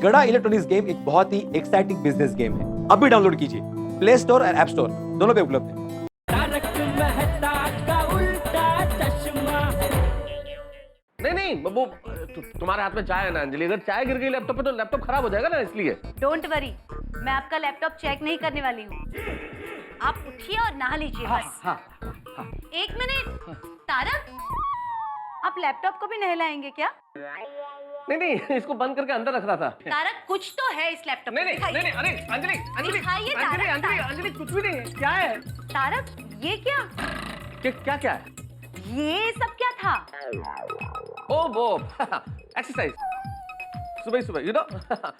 गड़ा electronics game एक बहुत ही एक्साइटिंग बिजनेस गेम है। अभी डाउनलोड कीजिए, प्ले स्टोर और ऐप स्टोर दोनों पे उपलब्ध है। नहीं वो तुम्हारे हाथ में चाय है ना अंजलि, अगर चाय गिर गई लैपटॉप पे तो लैपटॉप खराब हो जाएगा ना, इसलिए। डोंट वरी, मैं आपका लैपटॉप चेक नहीं करने वाली हूँ। आप उठिए और नहा लीजिए बस। हाँ। एक मिनट, तारक, आप लैपटॉप को भी नहलाएंगे क्या? नहीं इसको बंद करके अंदर रख रहा था। तारक, कुछ तो है इस लैपटॉप में। नहीं अरे अंजलि दिखाइए तारक। अंजलि कुछ भी नहीं है, क्या है? तारक, ये क्या? क्या है? ये सब क्या था? ओ वो एक्सरसाइज, सुबह यू नो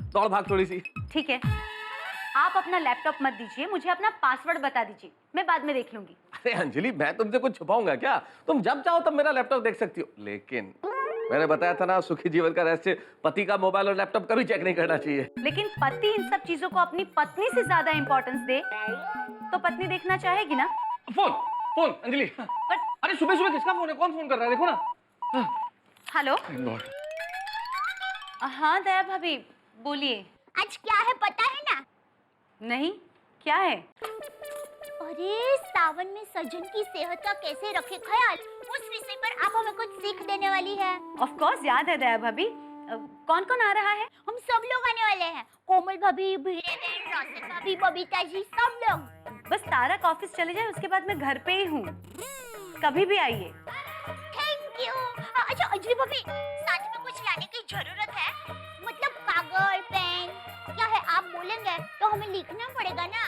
दौड़ भाग थोड़ी सी। ठीक है, आप अपना लैपटॉप मत दीजिए, मुझे अपना पासवर्ड बता दीजिए, मैं बाद में देख लूंगी। अरे अंजलि, मैं तुमसे कुछ छुपाऊंगा क्या? तुम जब चाहो तब मेरा लैपटॉप देख सकती हो, लेकिन मैंने बताया था ना, सुखी जीवन का रहस्य पति का मोबाइल और लैपटॉप कभी चेक नहीं करना चाहिए। लेकिन पति इन सब चीजों को अपनी पत्नी से ज्यादा इंपॉर्टेंस दे तो पत्नी देखना चाहेगी ना। फोन अंजलि, अरे सुबह किसका फोन है? कौन फोन कर रहा है? देखो ना। हेलो। हाँ दया भाभी, बोलिए। आज क्या है पता है ना? नहीं, क्या है? अरे सावन में सजन की सेहत का कैसे रखे ख्याल, उस विषय पर आप हमें कुछ सीख देने वाली है। ऑफ कोर्स याद है दया भाभी। कौन कौन आ रहा है? हम सब लोग आने वाले हैं, कोमल भाभी, भीड़े बहन, रोशन भाभी, बबीता जी, सब लोग। बस तारक ऑफिस चले जाए, उसके बाद मैं घर पे ही हूँ, कभी भी आइए। Thank you. अच्छा अंजलि भाभी, साथ में कुछ लाने की जरूरत है? मतलब कागज, पेन, क्या है? आप बोलेंगे तो हमें लिखना पड़ेगा ना,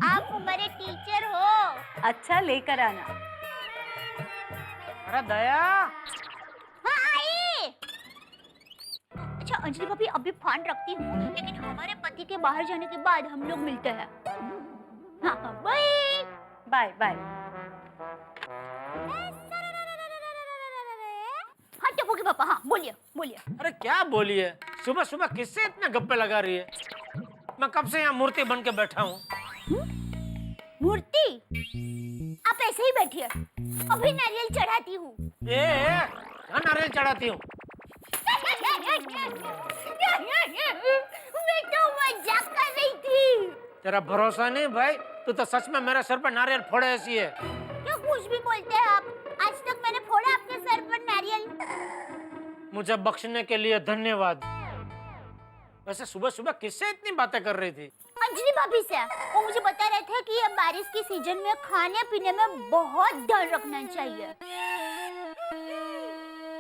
आप हमारे टीचर हो। अच्छा, लेकर आना। अरे दया। हाँ आई। अच्छा अंजलि भाभी, अभी फोन रखती हूँ, लेकिन हमारे पति के बाहर जाने के बाद हम लोग मिलते हैं। हाँ बाय बाय बाय। हाँ टप्पू के पापा, हाँ बोलिए। अरे क्या बोलिए, सुबह सुबह किससे इतने गप्पे लगा रही है? मैं कब से यहाँ मूर्ति बन के बैठा हूँ। मूर्ति? आप ऐसे ही बैठिए, अभी नारियल चढ़ाती हूँ। क्या नारियल चढ़ाती हूँ? मैं तो मजाक कर रही थी। तेरा भरोसा नहीं भाई, तू तो सच में मेरे सर पर नारियल फोड़े ऐसी है। क्या कुछ भी बोलते हैं आप? आज तक मैंने फोड़ा आपके सर पर नारियल। मुझे बख्शने के लिए धन्यवाद। वैसे सुबह सुबह किससे इतनी बातें कर रही थी? अंजलि भाभी से। वो मुझे बता रहे थे कि ये बारिश की सीजन में खाने पीने में बहुत ध्यान रखना चाहिए।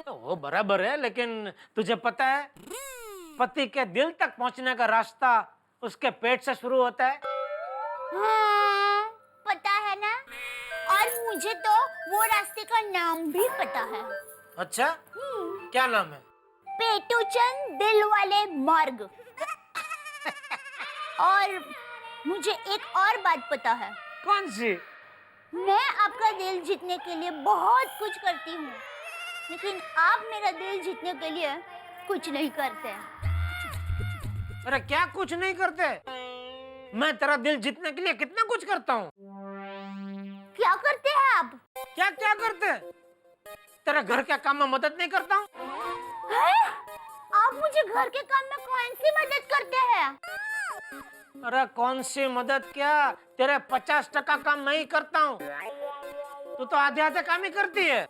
तो वो बराबर है, लेकिन तुझे पता है पति के दिल तक पहुंचने का रास्ता उसके पेट से शुरू होता है। हाँ, पता है ना, और मुझे तो वो रास्ते का नाम भी पता है। अच्छा, क्या नाम है? पेटूचंद दिल वाले मार्ग। और मुझे एक और बात पता है। कौन सी? मैं आपका दिल जीतने के लिए बहुत कुछ करती हूँ, लेकिन आप मेरा दिल जीतने के लिए कुछ नहीं करते। अरे क्या कुछ नहीं करते? मैं तेरा दिल जीतने के लिए कितना कुछ करता हूँ। क्या करते हैं आप? क्या करते? तेरा घर के काम में मदद नहीं करता हूँ? आप मुझे घर के काम में कौन सी मदद करते हैं? अरे कौन सी मदद क्या, तेरे 50% काम मैं ही करता हूँ, तू तो आधे काम ही करती है।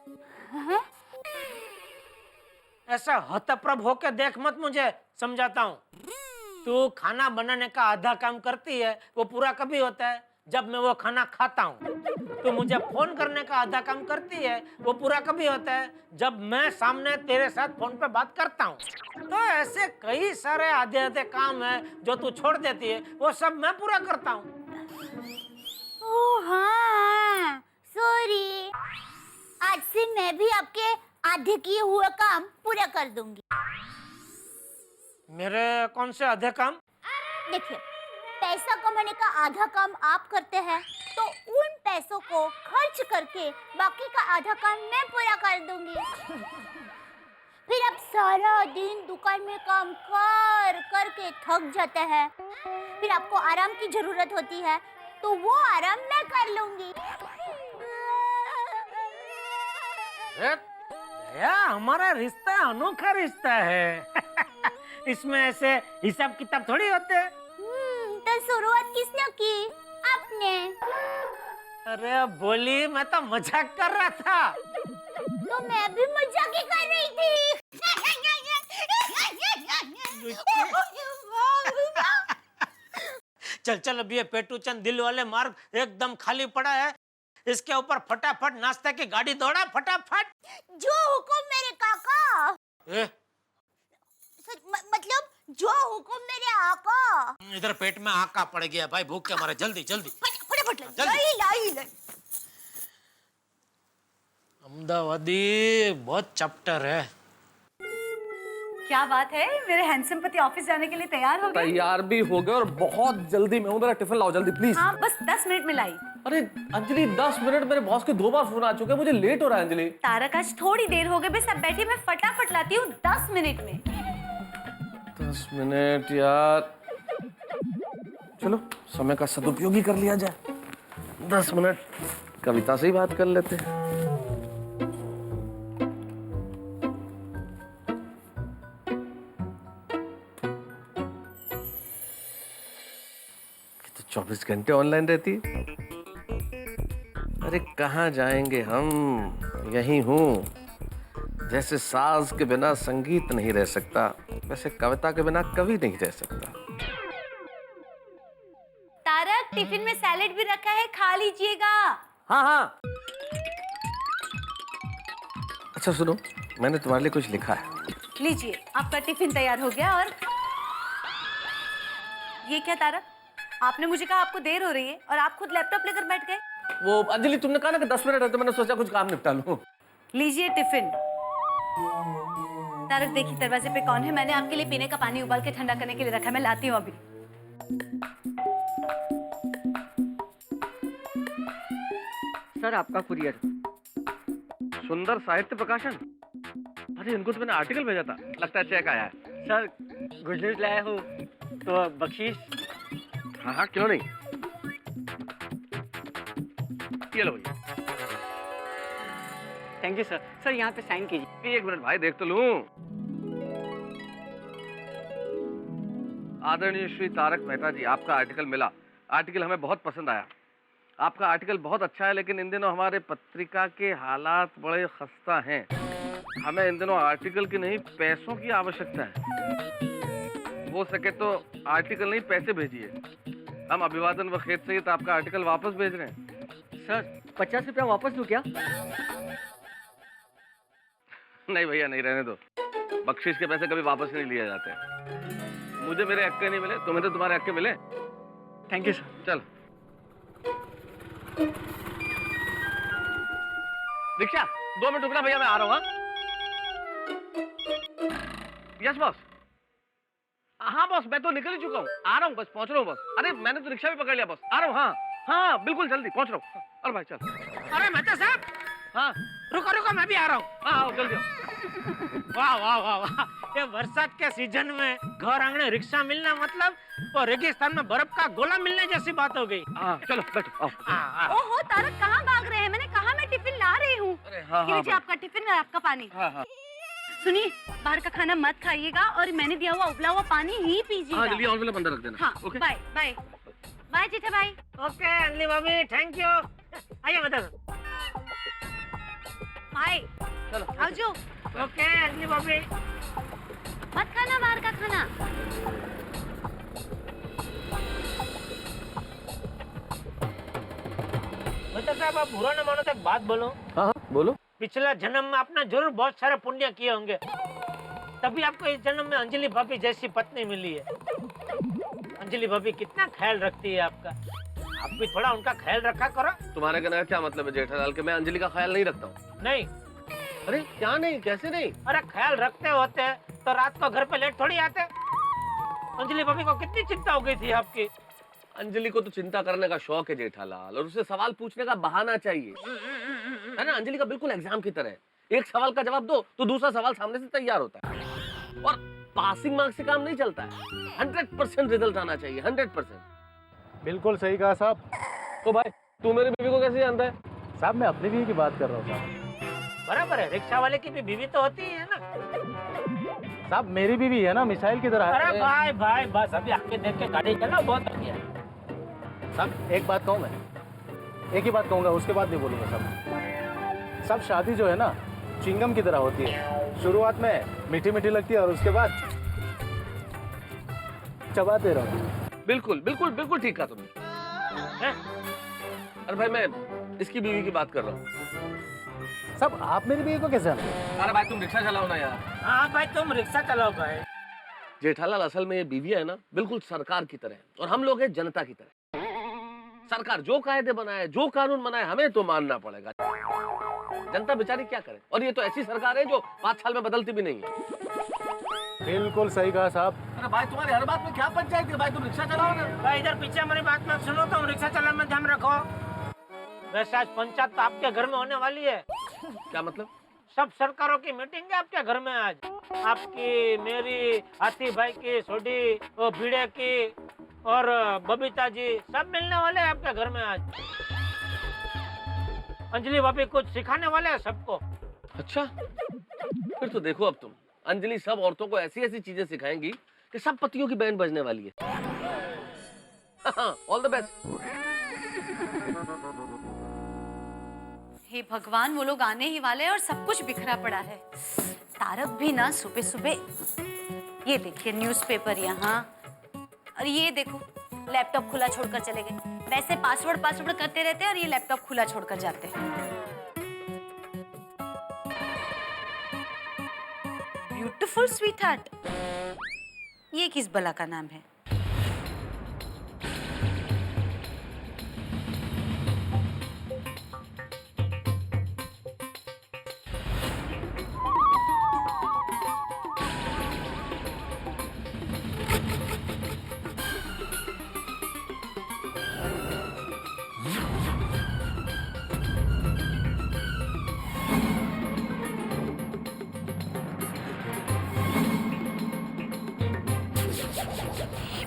ऐसा हतप्रभ होके देख मत, मुझे समझाता हूँ। तू खाना बनाने का आधा काम करती है, वो पूरा कभी होता है जब मैं वो खाना खाता हूँ। तू मुझे फोन करने का आधा काम करती है, वो पूरा कभी होता है जब मैं सामने तेरे साथ फोन पे बात करता हूँ। तो ऐसे कई सारे आधे काम है जो तू छोड़ देती है, वो सब मैं पूरा करता हूँ। ओह हाँ, सॉरी। आज से मैं भी आपके आधे किए हुए काम पूरा कर दूंगी। मेरे कौन से आधे काम? देखिए, पैसा कमाने का आधा काम आप करते हैं, तो उन पैसों को खर्च करके बाकी का आधा काम मैं पूरा कर दूंगी। फिर आप सारा दिन दुकान में काम कर करके थक जाते हैं, फिर आपको आराम की जरूरत होती है, तो वो आराम मैं कर लूंगी। दया, हमारा रिश्ता अनोखा रिश्ता है। इसमें ऐसे हिसाब किताब थोड़ी होते हैं। तो शुरुआत किसने की? आपने। अरे बोली, मैं तो मजाक कर रहा था। तो मैं भी मजाक ही कर रही थी। चल चल, अब ये पेटू चंद दिल वाले मार्ग एकदम खाली पड़ा है, इसके ऊपर फटाफट नाश्ते की गाड़ी दौड़ा, फटाफट। जो हुकुम मेरे काका। ए, मतलब जो हुकुम मेरे आका। इधर पेट में आका पड़ गया भाई, भूख के मारे। जल्दी जल्दी फटाफट जल्दी। लाई। अहमदाबादी बहुत चैप्टर है। क्या बात है, मेरे हैंडसम पति ऑफिस जाने के लिए तैयार हो गए? तैयार भी हो गए और बहुत जल्दी में हूँ। मेरा टिफिन लाओ जल्दी प्लीज। हाँ, बस 10 मिनट में लाई। अरे अंजलि 10 मिनट, मेरे बॉस के 2 बार फोन आ चुके हैं, मुझे लेट हो रहा है अंजलि। तारक, आज थोड़ी देर हो गई, बस अब बैठी, मैं फटाफट लाती हूँ 10 मिनट में। 10 मिनट यार, चलो समय का सदुपयोग ही कर लिया जाए। 10 मिनट कविता से ही बात कर लेते हैं। तो 24 घंटे ऑनलाइन रहती है। अरे कहाँ जाएंगे हम, यही हूँ। जैसे साज के बिना संगीत नहीं रह सकता, वैसे कविता के बिना कवि नहीं रह सकता। तारक, टिफिन में सैलेड भी रखा है, खा लीजिएगा। हाँ हाँ। अच्छा सुनो, मैंने तुम्हारे लिए कुछ लिखा है। लीजिए, आपका टिफिन तैयार हो गया। और ये क्या तारक, आपने मुझे कहा आपको देर हो रही है और आप खुद लैपटॉप लेकर बैठ गए। वो अंजलि, तुमने कहा ना कि 10 मिनट है, तो मैंने सोचा कुछ काम निपटा लूं। लीजिए टिफिन। तारक देखिए दरवाजे पे कौन है, मैंने आपके लिए पीने का पानी उबाल के ठंडा करने के लिए रखा है, मैं लाती हूँ अभी। सर आपका कुरियर। सुंदर साहित्य प्रकाशन। अरे इनको तो मैंने आर्टिकल भेजा था, लगता है चेक आया है। सर गुड न्यूज लाया हूँ, तो बख्शीश। हाँ हाँ, क्यों नहीं। ये लो भैया। Thank you sir. सर यहाँ पे साइन कीजिए। 1 मिनट भाई, देख तो लूं। आदरणीय श्री तारक मेहता जी, आपका आर्टिकल मिला। आर्टिकल हमें बहुत पसंद आया। आपका आर्टिकल बहुत अच्छा है, लेकिन इन दिनों हमारे पत्रिका के हालात बड़े खस्ता हैं। हमें इन दिनों आर्टिकल की नहीं, पैसों की आवश्यकता है। हो सके तो आर्टिकल नहीं, पैसे भेजिए। हम अभिवादन व खेत सहित आपका आर्टिकल वापस भेज रहे हैं। सर 50 रुपया वापस दूं क्या? नहीं भैया, नहीं, रहने दो। बख्शीश के पैसे कभी वापस नहीं लिए जाते। मुझे मेरे हक्के नहीं मिले, तुम्हें तो तुम्हारे हक्के मिले। Thank you sir. चल रिक्शा, 2 मिनट रुकना भैया, मैं आ रहा हूँ। हाँ यस बॉस। हाँ बॉस, मैं तो निकल ही चुका हूँ, आ रहा हूँ, बस पहुंच रहा हूँ बॉस। अरे मैंने तो रिक्शा भी पकड़ लिया बॉस, आ रहा हूँ। हाँ हाँ बिल्कुल, जल्दी पहुंच रहा हूँ। अरे भाई चल। अरे मेहता साहब, हाँ रुको रुको, मैं भी आ रहा हूँ। हाँ आओ, जल्दी आओ। वाह वाह वाह वाह, ये बरसात के सीजन में घर आंगने रिक्शा मिलना मतलब वो रेगिस्तान में बर्फ का गोला मिलने जैसी बात हो गई। हाँ चलो बैठो, आओ। ओहो तारक, कहाँ भाग रहे हैं? मैंने कहा मैं टिफिन ला रही हूँ। अरे हाँ ये हाँ लीजिए आपका टिफिन और आपका पानी। हाँ हाँ सुनिए, बाहर का खाना मत खाइएगा और मैंने दिया हुआ उबला हुआ पानी ही हाँ, पीजिएगा। जल्दी ऑन अंदर रख देना। हाँ, ओके बाय बाय बाय जेठा भाई। ओके अंजलि भाभी, थैंक यू। आइए मतलब। भाई चलो आओ जो। ओके अंजलि भाभी। मत खाना बाहर का खाना। मतलब साहब, आप बुरा न मानो तो एक बात बोलो। हाँ हाँ बोलो। पिछला जन्म में आपने जरूर बहुत सारे पुण्य किए होंगे, तभी आपको इस जन्म में अंजलि भाभी जैसी पत्नी मिली है। अंजलि भाभी कितना ख्याल रखती है आपका, आप भी थोड़ा उनका ख्याल रखा करो। तुम्हारे कहने का क्या मतलब है जेठालाल, के मैं अंजलि का ख्याल नहीं रखता हूँ? नहीं, अरे क्या नहीं, कैसे नहीं? अरे ख्याल रखते होते तो रात को घर पे लेट थोड़ी आते। अंजलि भाभी को कितनी चिंता हो गई थी आपकी। अंजलि को तो चिंता करने का शौक है जेठालाल, और उसे सवाल पूछने का बहाना चाहिए, है ना। अंजलि का बिल्कुल एग्जाम की तरह है, एक सवाल का जवाब दो तो दूसरा सवाल सामने से तैयार होता है। और पासिंग मार्क्स से काम नहीं चलता है, 100% रिजल्ट आना चाहिए, 100%। बिल्कुल सही कहा साहब। तो भाई तू मेरी बीवी को कैसे जानता है? साहब मैं अपनी बीवी की बात कर रहा हूँ साहब। बराबर है, रिक्शा वाले की भी बीवी तो होती है ना। साहब मेरी बीवी है ना मिसाइल की तरह। अरे भाई भाई बस अभी आके देख के गाड़ी चलाओ, बहुत हो गया। साहब एक बात कहूँ मैं, एक ही बात कहूँगा, उसके बाद नहीं बोलूँगा साहब। सब शादी जो है ना चिंगम की तरह होती है, शुरुआत में मीठी मीठी लगती है और उसके बाद चबाते रहो। बिल्कुल बिल्कुल बिल्कुल ठीक कहा तुमने। हैं? अरे भाई मैं इसकी बीवी की बात कर रहा हूँ। साहब आप मेरी बीवी को कैसे जानते हैं? अरे भाई तुम रिक्शा चलाओ ना यार। हाँ भाई तुम रिक्शा चलाओ भाई। जेठालाल असल में ये बीवियां है ना बिल्कुल सरकार की तरह है और हम लोग हैं जनता की तरह। सरकार जो कायदे बनाए, जो कानून बनाए, हमें तो मानना पड़ेगा। जनता बेचारी क्या करे? और ये तो ऐसी सरकार है जो 5 साल में बदलती भी नहीं है। बिल्कुल सही कहा साहब। अरे भाई तुम्हारी हर बात में क्या पंचायत है? भाई तुम रिक्शा चलाओ ना। भाई इधर पीछे हमारी बात में सुनो, तुम रिक्शा चलाने में ध्यान रखो। वैसे आज पंचायत तो आपके घर में होने वाली है। क्या मतलब? सब सरकारों की मीटिंग है आपके घर में आज। आपकी, मेरी, हाथी भाई की, सोडी, वो भिड़े की और बबीता जी सब मिलने वाले हैं आपके घर में आज। अंजलि भाभी कुछ सिखाने वाले हैं सबको। अच्छा फिर तो देखो अब तुम, अंजलि सब औरतों को ऐसी ऐसी चीजें सिखाएंगी कि सब पतियों की बैंड बजने वाली है। All the best. हे भगवान, वो लोग आने ही वाले हैं और सब कुछ बिखरा पड़ा है। तारक भी ना सुबह सुबह, ये देखिए न्यूज़पेपर यहाँ, और ये देखो लैपटॉप खुला छोड़कर चले गए। वैसे पासवर्ड करते रहते हैं और ये लैपटॉप खुला छोड़कर जाते हैं। ब्यूटीफुल स्वीटहार्ट, ये किस बला का नाम है?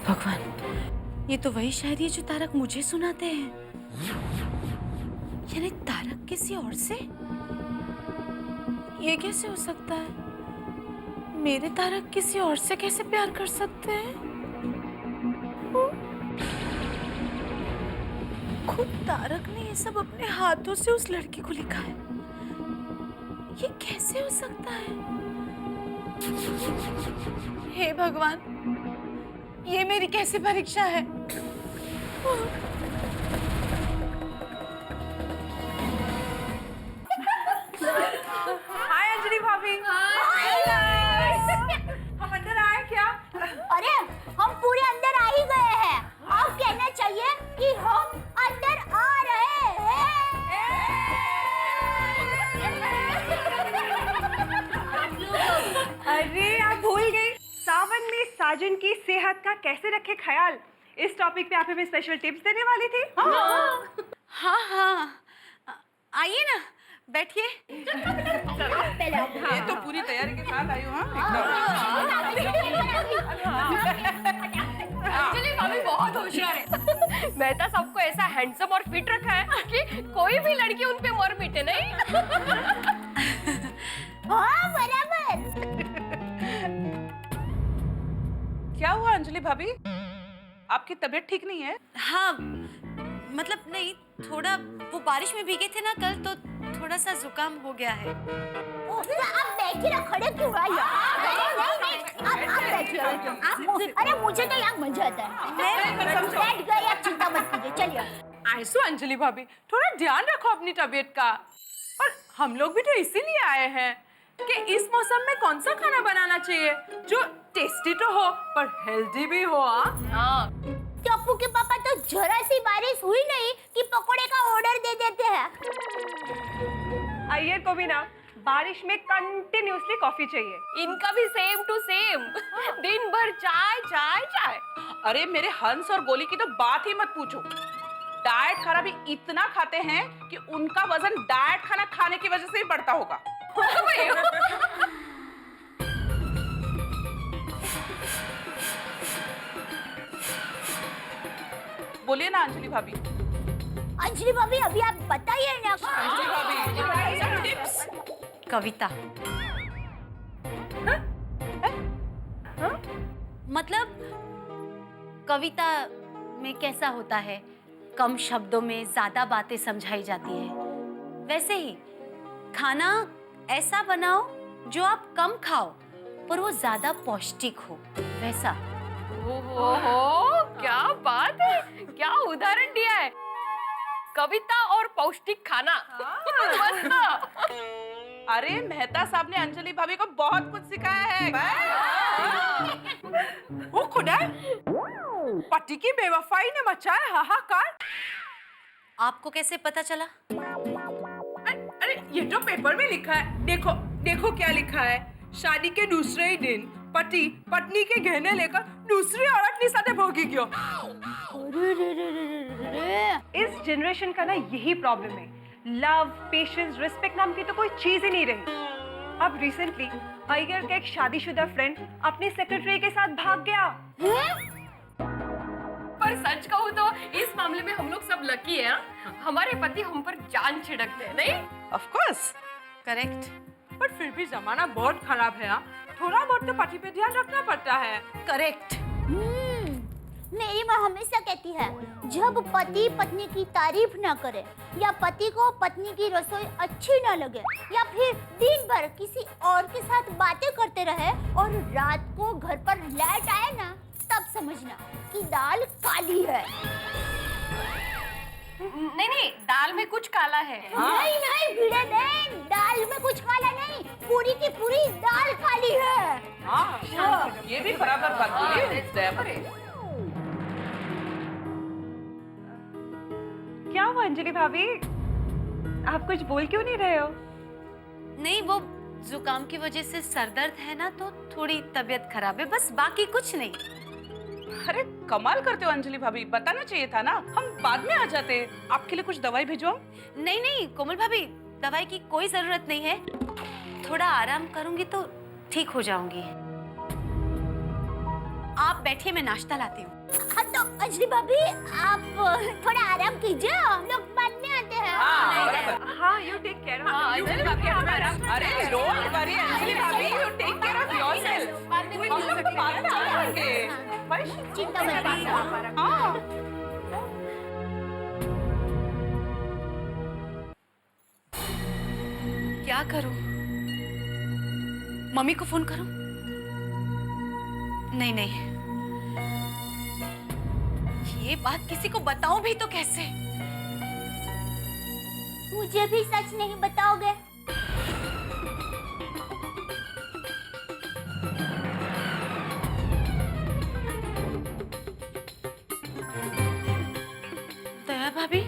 भगवान, ये तो वही शायरी है जो तारक मुझे सुनाते हैं। यानी तारक किसी और से? ये कैसे हो सकता है? मेरे तारक किसी और से कैसे प्यार कर सकते हैं? खुद तारक ने ये सब अपने हाथों से उस लड़की को लिखा है। ये कैसे हो सकता है? हे भगवान, ये मेरी कैसी परीक्षा है? हाय अंजलि भाभी। हम अंदर आए क्या? अरे हम पूरे अंदर आ ही गए हैं। अब कहना चाहिए कि हम अंदर आ रहे हैं। अरे आप भूल गई, सावन में साजन की सेहत का कैसे रखे ख्याल, इस टॉपिक पे आप हमें स्पेशल टिप्स देने वाली थी। हाँ हाँ, आइए ना, बैठिए। ये तो पूरी तैयारी के साथ आई हूँ। अंजलि भाभी बहुत होशियार है। मेहता सबको ऐसा हैंडसम और फिट रखा है कि कोई भी लड़की उन पे मर मिटे नहीं। हाँ बराबर। क्या हुआ अंजलि भाभी, आपकी तबीयत ठीक नहीं है? हाँ, मतलब नहीं, थोड़ा वो बारिश में भीगे थे ना कल, तो थोड़ा सा जुकाम हो गया है। तो आप बैठिए ना, खड़े क्यों हुआ यार? नहीं, आप बैठिए। अरे मुझे तो यहाँ मजा आता है। मैं बैठ गई, आप चिंता मत कीजिए, चलिए। आइसो अंजलि भाभी, थोड़ा ध्यान रखो अपनी तबीयत का। और हम लोग भी तो इसीलिए आए हैं कि इस मौसम में कौन सा खाना बनाना चाहिए जो टेस्टी तो हो पर हेल्दी भी हो। हाँ, टप्पू के पापा तो जरा सी बारिश हुई नहीं कि पकोड़े का ऑर्डर दे देते हैं। अय्यर को भी ना बारिश में कंटिन्यूअसली कॉफी चाहिए। इनका भी सेम टू सेम, दिन भर चाय चाय चाय। अरे मेरे हंस और गोली की तो बात ही मत पूछो। डाइट खाना भी इतना खाते हैं कि उनका वजन डाइट खाना खाने की वजह से ही बढ़ता होगा। बोलिए ना अंजलि भाभी। अंजलि भाभी अभी आप बताइए ना। अंजलि भाभी टिप्स। कविता। मतलब कविता में कैसा होता है, कम शब्दों में ज्यादा बातें समझाई जाती है, वैसे ही खाना ऐसा बनाओ जो आप कम खाओ पर वो ज्यादा पौष्टिक हो, वैसा। ओहो, क्या बात है, क्या उदाहरण दिया है। कविता और पौष्टिक खाना। मस्त। अरे मेहता साहब ने अंजलि भाभी को बहुत कुछ सिखाया है। वो खुदा, पति की बेवफाई ने मचाया हाहाकार। आपको कैसे पता चला? अरे ये जो पेपर में लिखा है, देखो देखो क्या लिखा है। शादी के दूसरे ही दिन पति पत्नी के गहने लेकर दूसरी औरत के साथ भोगी गयो। इस जनरेशन का ना यही प्रॉब्लम है। लव, पेशेंस, रिस्पेक्ट नाम की तो कोई चीज ही नहीं रही। अब रिसेंटली अय्यर का एक शादीशुदा फ्रेंड अपनी सेक्रेटरी के साथ भाग गया। पर सच कहूँ तो इस मामले में हम लोग सब लकी हैं। हमारे पति हम पर जान छिड़कते हैं, नहीं? Of course. करेक्ट। पर फिर भी जमाना बहुत खराब है। थोड़ा बहुत तो पति पे ध्यान रखना पड़ता है। करेक्ट। मेरी माँ हमेशा कहती है, जब पति पत्नी की तारीफ ना करे या पति को पत्नी की रसोई अच्छी ना लगे या फिर दिन भर किसी और के साथ बातें करते रहे और रात को घर पर लेट आए ना, तब समझना कि दाल काली है। नहीं, दाल में कुछ काला है। नहीं नहीं भिड़े बहन, दाल में कुछ काला नहीं, पूरी की पूरी दाल काली है। हाँ, ये भी बराबर बात बोली। क्या हुआ अंजलि भाभी, आप कुछ बोल क्यों नहीं रहे हो? नहीं, वो जुकाम की वजह से सर दर्द है ना, तो थोड़ी तबीयत खराब है, बस बाकी कुछ नहीं। अरे कमाल करते हो अंजलि भाभी, बताना चाहिए था ना, हम बाद में आ जाते। आपके लिए कुछ दवाई भिजवाऊं? नहीं नहीं कोमल भाभी, दवाई की कोई जरूरत नहीं है। थोड़ा आराम करूंगी तो ठीक हो जाऊंगी। आप बैठिए, मैं नाश्ता लाती हूँ। हाँ तो अंजलि भाभी, आप थोड़ा आराम कीजिए, हम लोग बाद में आते हैं। हाँ, यू टेक केयर। अंजलि भाभी, अरे डोंट वरी अंजलि भाभी, you take care of yourself. हम लोग बाद में आ जाएंगे। चिंता मत कीजिए। हाँ। क्या करूं? मम्मी को फोन करूं? नहीं नहीं, ये बात किसी को बताऊं भी तो कैसे? मुझे भी सच नहीं बताओगे? दया भाभी,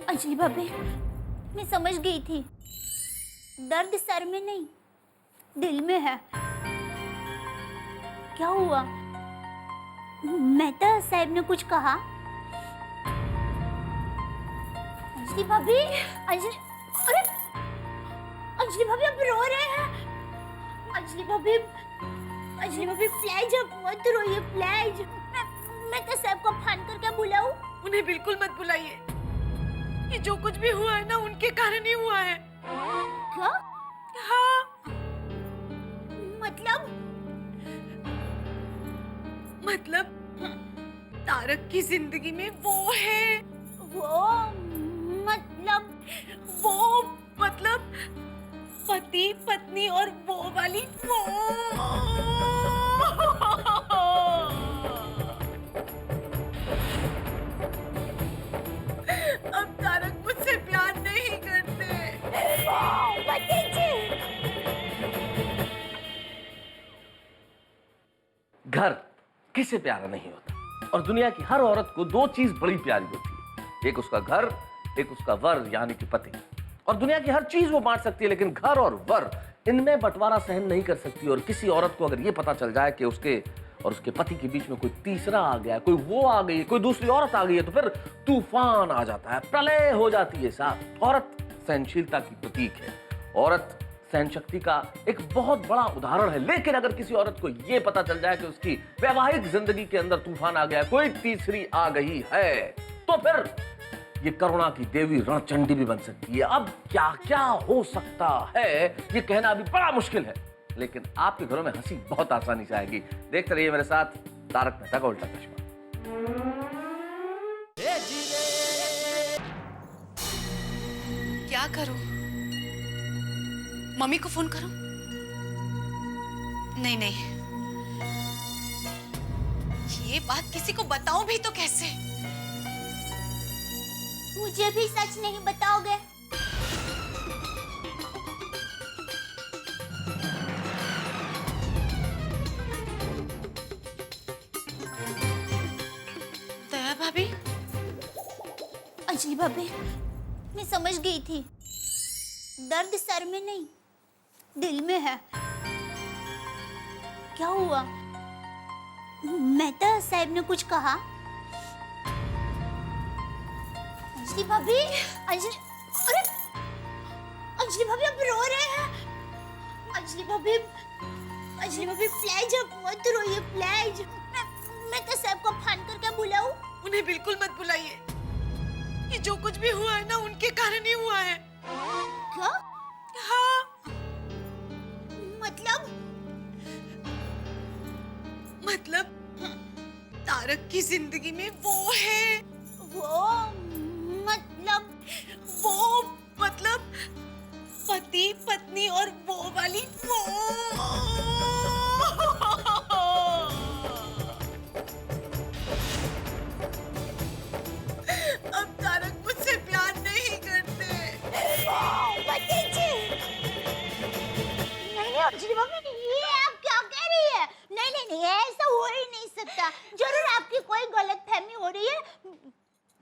अंजलि भाभी, मैं समझ गई थी, दर्द सर में नहीं दिल में है। क्या हुआ? मेहता साहब ने कुछ कहा? अंजलि भाभी, अरे अंजलि भाभी आप रो रहे हैं। अंजलि भाभी प्लीज आप मत रोइए, प्लीज। मेहता साहब को फोन करके बुलाऊं? उन्हें बिल्कुल मत बुलाइए। ये जो कुछ भी हुआ है ना, उनके कारण ही हुआ है। क्या? हाँ, मतलब तारक की जिंदगी में वो है। वो मतलब पति पत्नी और वो वाली वो। अब तारक मुझसे प्यार नहीं करते। घर किसे प्यारा नहीं होता, और दुनिया की हर औरत को दो चीज बड़ी प्यारी होती है, एक उसका घर, एक उसका वर यानी कि पति। और दुनिया की हर चीज वो बांट सकती है, लेकिन घर और वर इनमें बंटवारा सहन नहीं कर सकती। और किसी औरत को अगर ये पता चल जाए कि उसके और उसके पति के बीच में कोई तीसरा आ गया, कोई वो आ गई, कोई दूसरी औरत आ गई है, तो फिर तूफान आ जाता है, प्रलय हो जाती है साथ। औरत सहनशीलता की प्रतीक है, औरत सहन शक्ति का एक बहुत बड़ा उदाहरण है। लेकिन अगर किसी औरत को यह पता चल जाए कि उसकी वैवाहिक जिंदगी के अंदर तूफान आ गया, कोई तीसरी आ गई है, तो फिर ये करुणा की देवी रणचंडी भी बन सकती है। अब क्या क्या हो सकता है ये कहना अभी बड़ा मुश्किल है, लेकिन आपके घरों में हंसी बहुत आसानी से आएगी। देखते रहिए मेरे साथ तारक मेहता का उल्टा चश्मा। क्या करूं? मम्मी को फोन करूं? नहीं नहीं, ये बात किसी को बताऊं भी तो कैसे? मुझे भी सच नहीं बताओगे? दया भाभी, अंजलि भाभी, मैं समझ गई थी। दर्द सर में नहीं, दिल में है। क्या हुआ? मेहता साहब ने कुछ कहा? अंजलि भाभी, अरे अंजलि भाभी आप रो रहे हैं? अंजलि भाभी प्लीज आप मत रोइए, प्लीज। मैं तो साहब को फोन करके बुलाऊं? उन्हें बिल्कुल मत बुलाइए। ये जो कुछ भी हुआ है ना, उनके कारण ही हुआ है। क्या? हाँ, मतलब तारक की जिंदगी में वो है। वो मतलब पति पत्नी और वो वाली वो। अब तारक मुझसे प्यार नहीं करते। नहीं अंजलि भाभी, ये आप क्या कह रही है? नहीं, ऐसा हो ही नहीं सकता। जरूर आपकी कोई गलतफहमी हो रही है।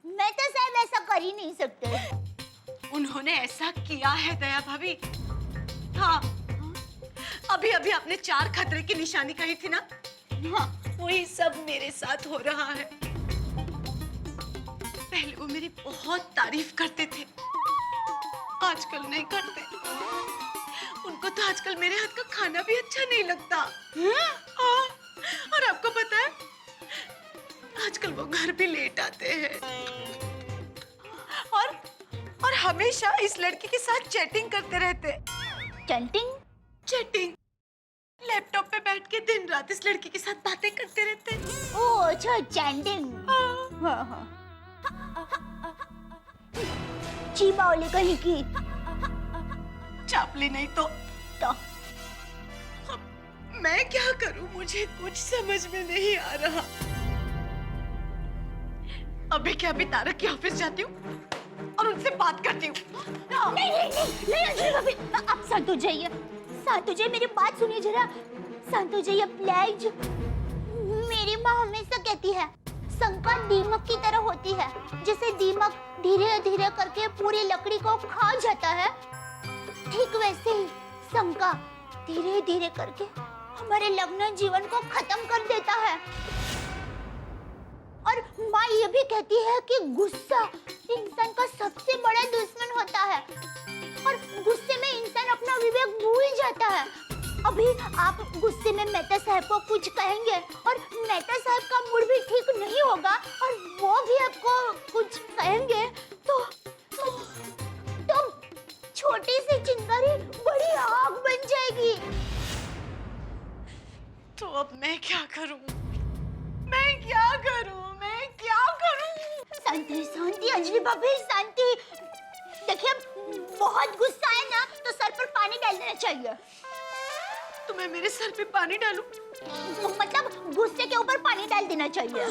मैं तो साहब ऐसा कर ही नहीं सकते। उन्होंने ऐसा किया है दया भाभी। हाँ, अभी आपने 4 खतरे की निशानी कही थी ना? हाँ, वही सब मेरे साथ हो रहा है। पहले वो मेरी बहुत तारीफ करते थे, आजकल नहीं करते। उनको तो आजकल मेरे हाथ का खाना भी अच्छा नहीं लगता। हाँ, और आपको पता है, आजकल वो घर भी लेट आते हैं और हमेशा इस लड़की के साथ चैटिंग करते रहते। चैटिंग लैपटॉप पे बैठ के दिन रात इस लड़की के साथ बातें करते रहते। ओह अच्छा, चैटिंग। हाँ। चीबावली कहीं की। चापली नहीं तो मैं क्या करूं? मुझे कुछ समझ में नहीं आ रहा। अभी क्या, अभी तारक के ऑफिस जाती हूँ और उनसे बात करती हूँ। नहीं अंजलि भाभी, आप शांत हो जाइए, मेरी बात सुनिए जरा। शांत हो जाइए प्लीज। मेरी माँ हमेशा कहती है, शंका दीमक की तरह होती है। जैसे दीमक धीरे धीरे करके पूरी लकड़ी को खा जाता है, ठीक वैसे ही शंका धीरे धीरे करके हमारे लग्न जीवन को खत्म कर देता है। और माँ ये भी कहती है कि गुस्सा इंसान का सबसे बड़ा दुश्मन होता है और गुस्से में इंसान अपना विवेक भूल जाता है। अभी आप गुस्से में मेहता साहब को कुछ कहेंगे और मेहता साहब का मूड भी ठीक नहीं होगा और वो भी आपको कुछ कहेंगे तो छोटी सी चिंगारी बड़ी आग बन जाएगी। तो अब मैं क्या करूं? शांति अंजलि भाभी, शांति। देखिए, बहुत गुस्सा है ना तो सर पर पानी डाल देना चाहिए। तो मैं मेरे सर पे पानी डालूं? मतलब गुस्से के ऊपर पानी डाल देना चाहिए।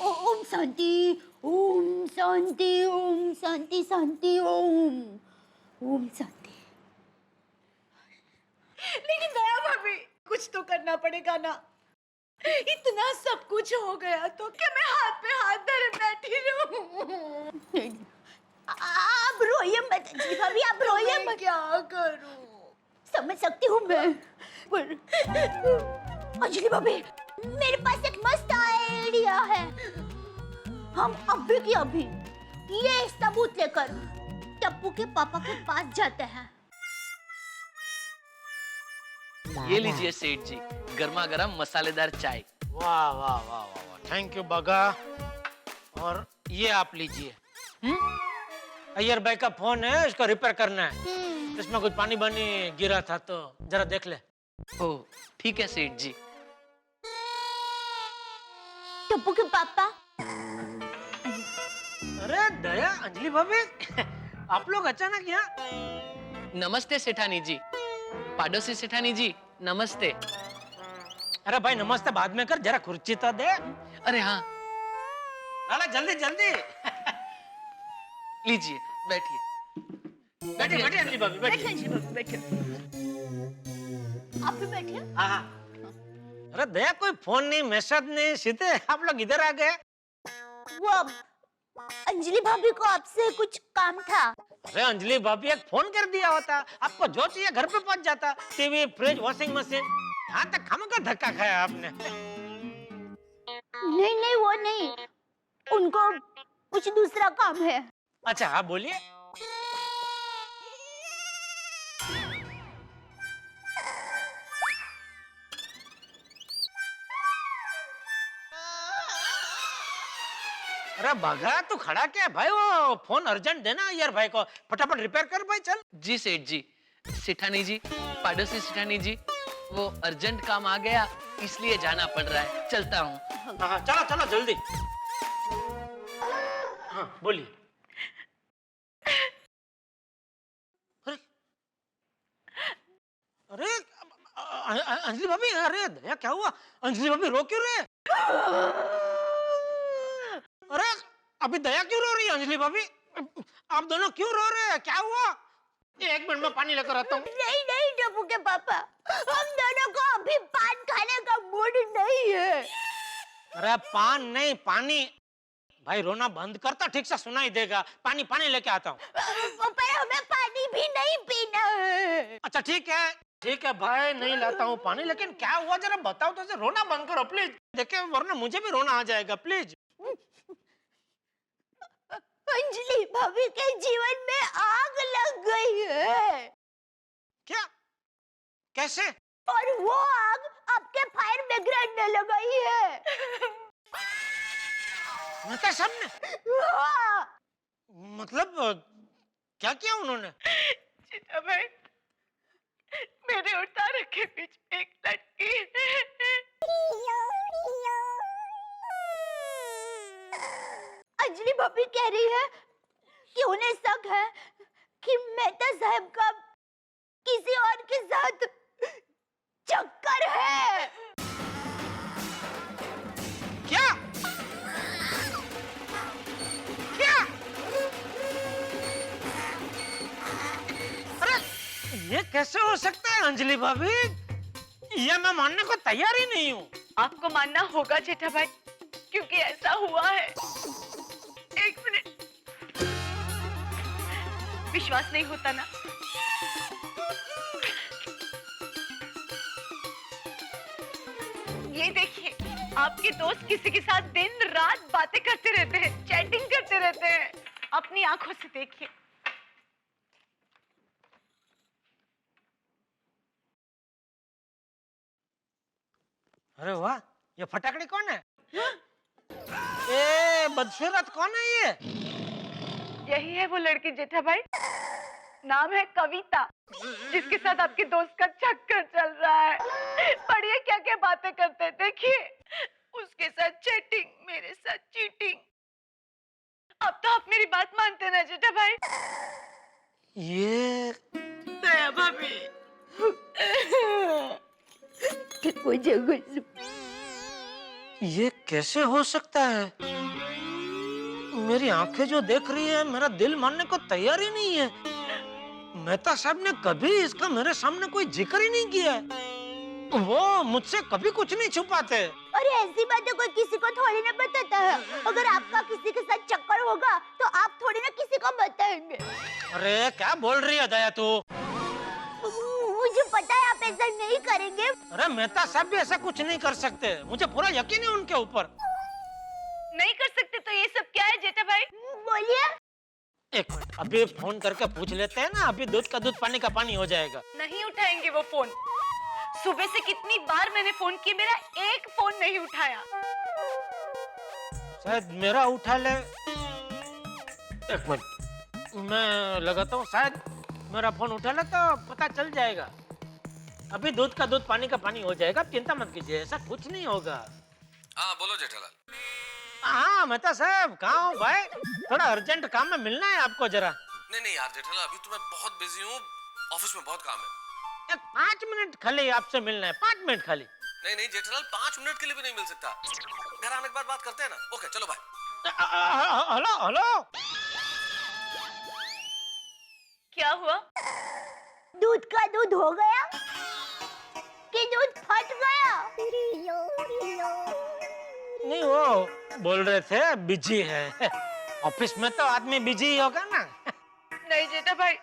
ओम शांति, ओम शांति, ओम शांति, शांति, ओम शांति। लेकिन दया भाभी, कुछ तो करना पड़ेगा ना। इतना सब कुछ हो गया तो क्या मैं हाथ पे हाथ धरे बैठी रहूं? आप रोइए मत अंजलि भाभी, आप रोइए मत। क्या करूं? समझ सकती हूँ मैं, पर अंजलि भाभी, मेरे पास एक मस्त आइडिया है। हम अभी की अभी ये सबूत लेकर टप्पू के पापा के पास जाते हैं। ये लीजिए सेठ जी, गर्मा गर्म मसालेदार चाय। वाह वाह वाह वाह, थैंक यू बगा। और ये आप लीजिए। अय्यर भाई का फोन है, इसको रिपेयर करना है। इसमें कुछ पानी बानी गिरा था तो जरा देख ले। ओ ठीक है सेठ जी। टप्पू के पापा, अरे दया, अंजलि भाभी, आप लोग अचानक यहाँ? नमस्ते सेठानी जी। पाड़ोसी सेठानी जी नमस्ते। अरे भाई नमस्ते बाद में कर, जरा कुर्सी तो दे। अरे हाँ लाला जल्दी जल्दी। लीजिए बैठिए। बैठिए बैठिए अंजलि भाभी बैठिए। बैठिए अंजलि भाभी, बैठिए। आप भी बैठिए। हाँ हाँ। अरे दया कोई फोन नहीं, मैसेज नहीं, सीधे आप लोग इधर आ गए। वो अंजलि भाभी को आपसे कुछ काम था। अरे अंजलि भाभी एक फोन कर दिया होता, आपको जो चाहिए घर पे पहुंच जाता। TV, fridge, washing machine. यहाँ तक खामखा धक्का खाया आपने। नहीं नहीं, वो नहीं, उनको कुछ दूसरा काम है। अच्छा हाँ बोलिए। अरे भगा तू खड़ा क्या है भाई, वो फोन अर्जेंट देना यार भाई को, फटाफट रिपेयर कर भाई चल। जी सेठ जी। सेठानी जी, पाड़ोसी सेठानी जी, वो अर्जेंट काम आ गया इसलिए जाना पड़ रहा है, चलता हूँ। हाँ चलो चलो जल्दी। हाँ बोलिए। अरे अरे अंजलि भाभी, अरे दया क्या हुआ? अंजलि भाभी रो क्यों रहे? अरे अभी दया क्यों रो रही है अंजलि भाभी? आप दोनों क्यों रो रहे हैं? क्या हुआ? एक मिनट में पानी लेकर आता हूँ। नहीं नहीं टप्पू के पापा, हम दोनों को अभी पान खाने का मूड नहीं है। अरे पान नहीं पानी। भाई रोना बंद करता, ठीक से सुनाई देगा। पानी पानी लेके आता हूँ। पर हमें पानी भी नहीं पीना है। अच्छा ठीक है भाई, नहीं लाता हूँ पानी, लेकिन क्या हुआ जरा बताओ तो। रोना बंद करो प्लीज, देखे वरना मुझे भी रोना आ जाएगा प्लीज। अंजलि भाभी के जीवन में आग लग गई है। क्या? कैसे? और वो आग आपके फायर ब्रिगेड ने लगाई है। मतलब सबने? हाँ। मतलब क्या किया उन्होंने? चिता भाई, मेरे और तारक के बीच एक लड़की है। अंजलि भाभी कह रही है कि उन्हें शक है कि मेहता साहब का किसी और के साथ चक्कर है। क्या? क्या? अरे ये कैसे हो सकता है अंजलि भाभी? ये मैं मानने को तैयार ही नहीं हूँ। आपको मानना होगा जेठा भाई, क्योंकि ऐसा हुआ है। एक मिनट, विश्वास नहीं होता ना? ये देखिए, आपके दोस्त किसी के साथ दिन रात बातें करते रहते हैं, चैटिंग करते रहते हैं। अपनी आंखों से देखिए। अरे वाह, ये फटाकड़ी कौन है? ए बदसूरत कौन है ये? यही है वो लड़की जेठा भाई, नाम है कविता, जिसके साथ आपके दोस्त का चक्कर चल रहा है। पढ़िए क्या क्या बातें करते हैं, देखिए। उसके साथ चैटिंग, मेरे साथ चीटिंग। अब तो आप मेरी बात मानते ना जेठा भाई? ये दया भाभी, मुझे कुछ ये कैसे हो सकता है? मेरी आंखें जो देख रही है, मेरा दिल मानने को तैयार ही नहीं है। मेहता साहब ने कभी इसका मेरे सामने कोई जिक्र ही नहीं किया है। वो मुझसे कभी कुछ नहीं छुपाते। अरे ऐसी बातें कोई किसी को थोड़ी ना बताता है। अगर आपका किसी के साथ चक्कर होगा तो आप थोड़ी ना किसी को बताएंगे। अरे क्या बोल रही है दया तू? मुझे पता है आप ऐसा नहीं करेंगे। अरे मेहता साहब भी ऐसा कुछ नहीं कर सकते, मुझे पूरा यकीन है उनके ऊपर। नहीं कर सकते तो ये सब क्या है जेठा भाई? बोलिए। एक मिनट, अभी फोन करके पूछ लेते हैं ना, अभी दूध का दूध पानी का पानी हो जाएगा। नहीं उठाएंगे वो फोन। सुबह से कितनी बार मैंने फोन किया, मेरा एक फोन नहीं उठाया। शायद मेरा उठा ले। एक मिनट मैं लगाता हूँ, शायद मेरा फोन उठा लो तो पता चल जाएगा। अभी दूध का दूध पानी का पानी हो जाएगा, आप चिंता मत कीजिए, ऐसा कुछ नहीं होगा। हाँ बोलो जेठालाल। हाँ मेहता साहब, कहाँ हो भाई? थोड़ा अर्जेंट काम में मिलना है आपको जरा। नहीं यार जेठालाल, अभी तो मैं बहुत बिजी हूँ, ऑफिस में बहुत काम है। 5 मिनट खाली आपसे मिलना है, 5 मिनट खाली। नहीं जेठालाल, 5 मिनट के लिए भी नहीं मिल सकता। घर आने के बाद बात करते हैं ना। ओके चलो भाई। हेलो क्या हुआ? दूध का दूध हो गया कि दूध फट गया? नहीं, वो बोल रहे थे बिजी है। ऑफिस में तो आदमी बिजी ही होगा ना। नहीं जेठा भाई,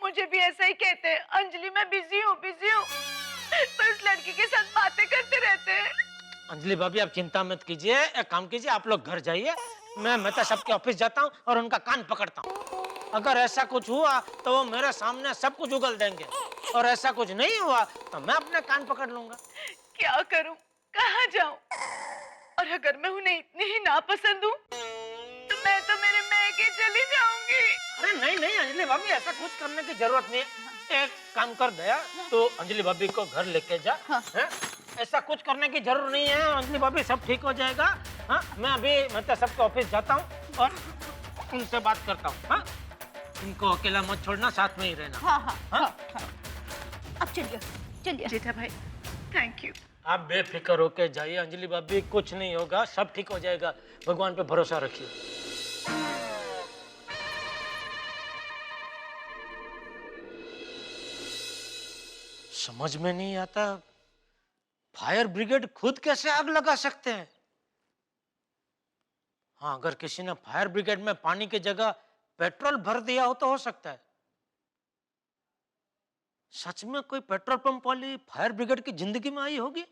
मुझे भी ऐसा ही कहते हैं। अंजलि मैं बिजी हूँ पर उस लड़की के साथ बातें करते रहते हैं। अंजलि भाभी आप चिंता मत कीजिए, एक काम कीजिए, आप लोग घर जाइए, मैं मेहता साहब के ऑफिस जाता हूँ और उनका कान पकड़ता हूँ। अगर ऐसा कुछ हुआ तो वो मेरे सामने सब कुछ उगल देंगे, और ऐसा कुछ नहीं हुआ तो मैं अपने कान पकड़ लूंगा। क्या करूं, कहाँ जाऊं? और अगर मैं उन्हें इतनी ही नापसंद हूँ तो मैं तो मेरे मैके चली जाऊंगी। अरे नहीं अंजलि भाभी, ऐसा कुछ करने की जरूरत नहीं है। एक काम कर दया, तो अंजलि भाभी को घर लेके जा। हैं? ऐसा कुछ करने की जरूरत नहीं है अंजलि भाभी, सब ठीक हो जाएगा। हाँ, मैं अभी मतलब सबके ऑफिस जाता हूँ और उनसे बात करता हूँ। हाँ, इनको अकेला मत छोड़ना, साथ में ही रहना। हाँ। अब चलिए जेठा भाई थैंक यू। आप बेफिक्र होके जाइए अंजलि भाभी, कुछ नहीं होगा, सब ठीक हो जाएगा, भगवान पे भरोसा रखिए। समझ में नहीं आता, फायर ब्रिगेड खुद कैसे आग लगा सकते हैं? हाँ, अगर किसी ने फायर ब्रिगेड में पानी की जगह पेट्रोल भर दिया हो तो हो सकता है। सच में कोई पेट्रोल पंप वाली फायर ब्रिगेड की जिंदगी में आई होगी,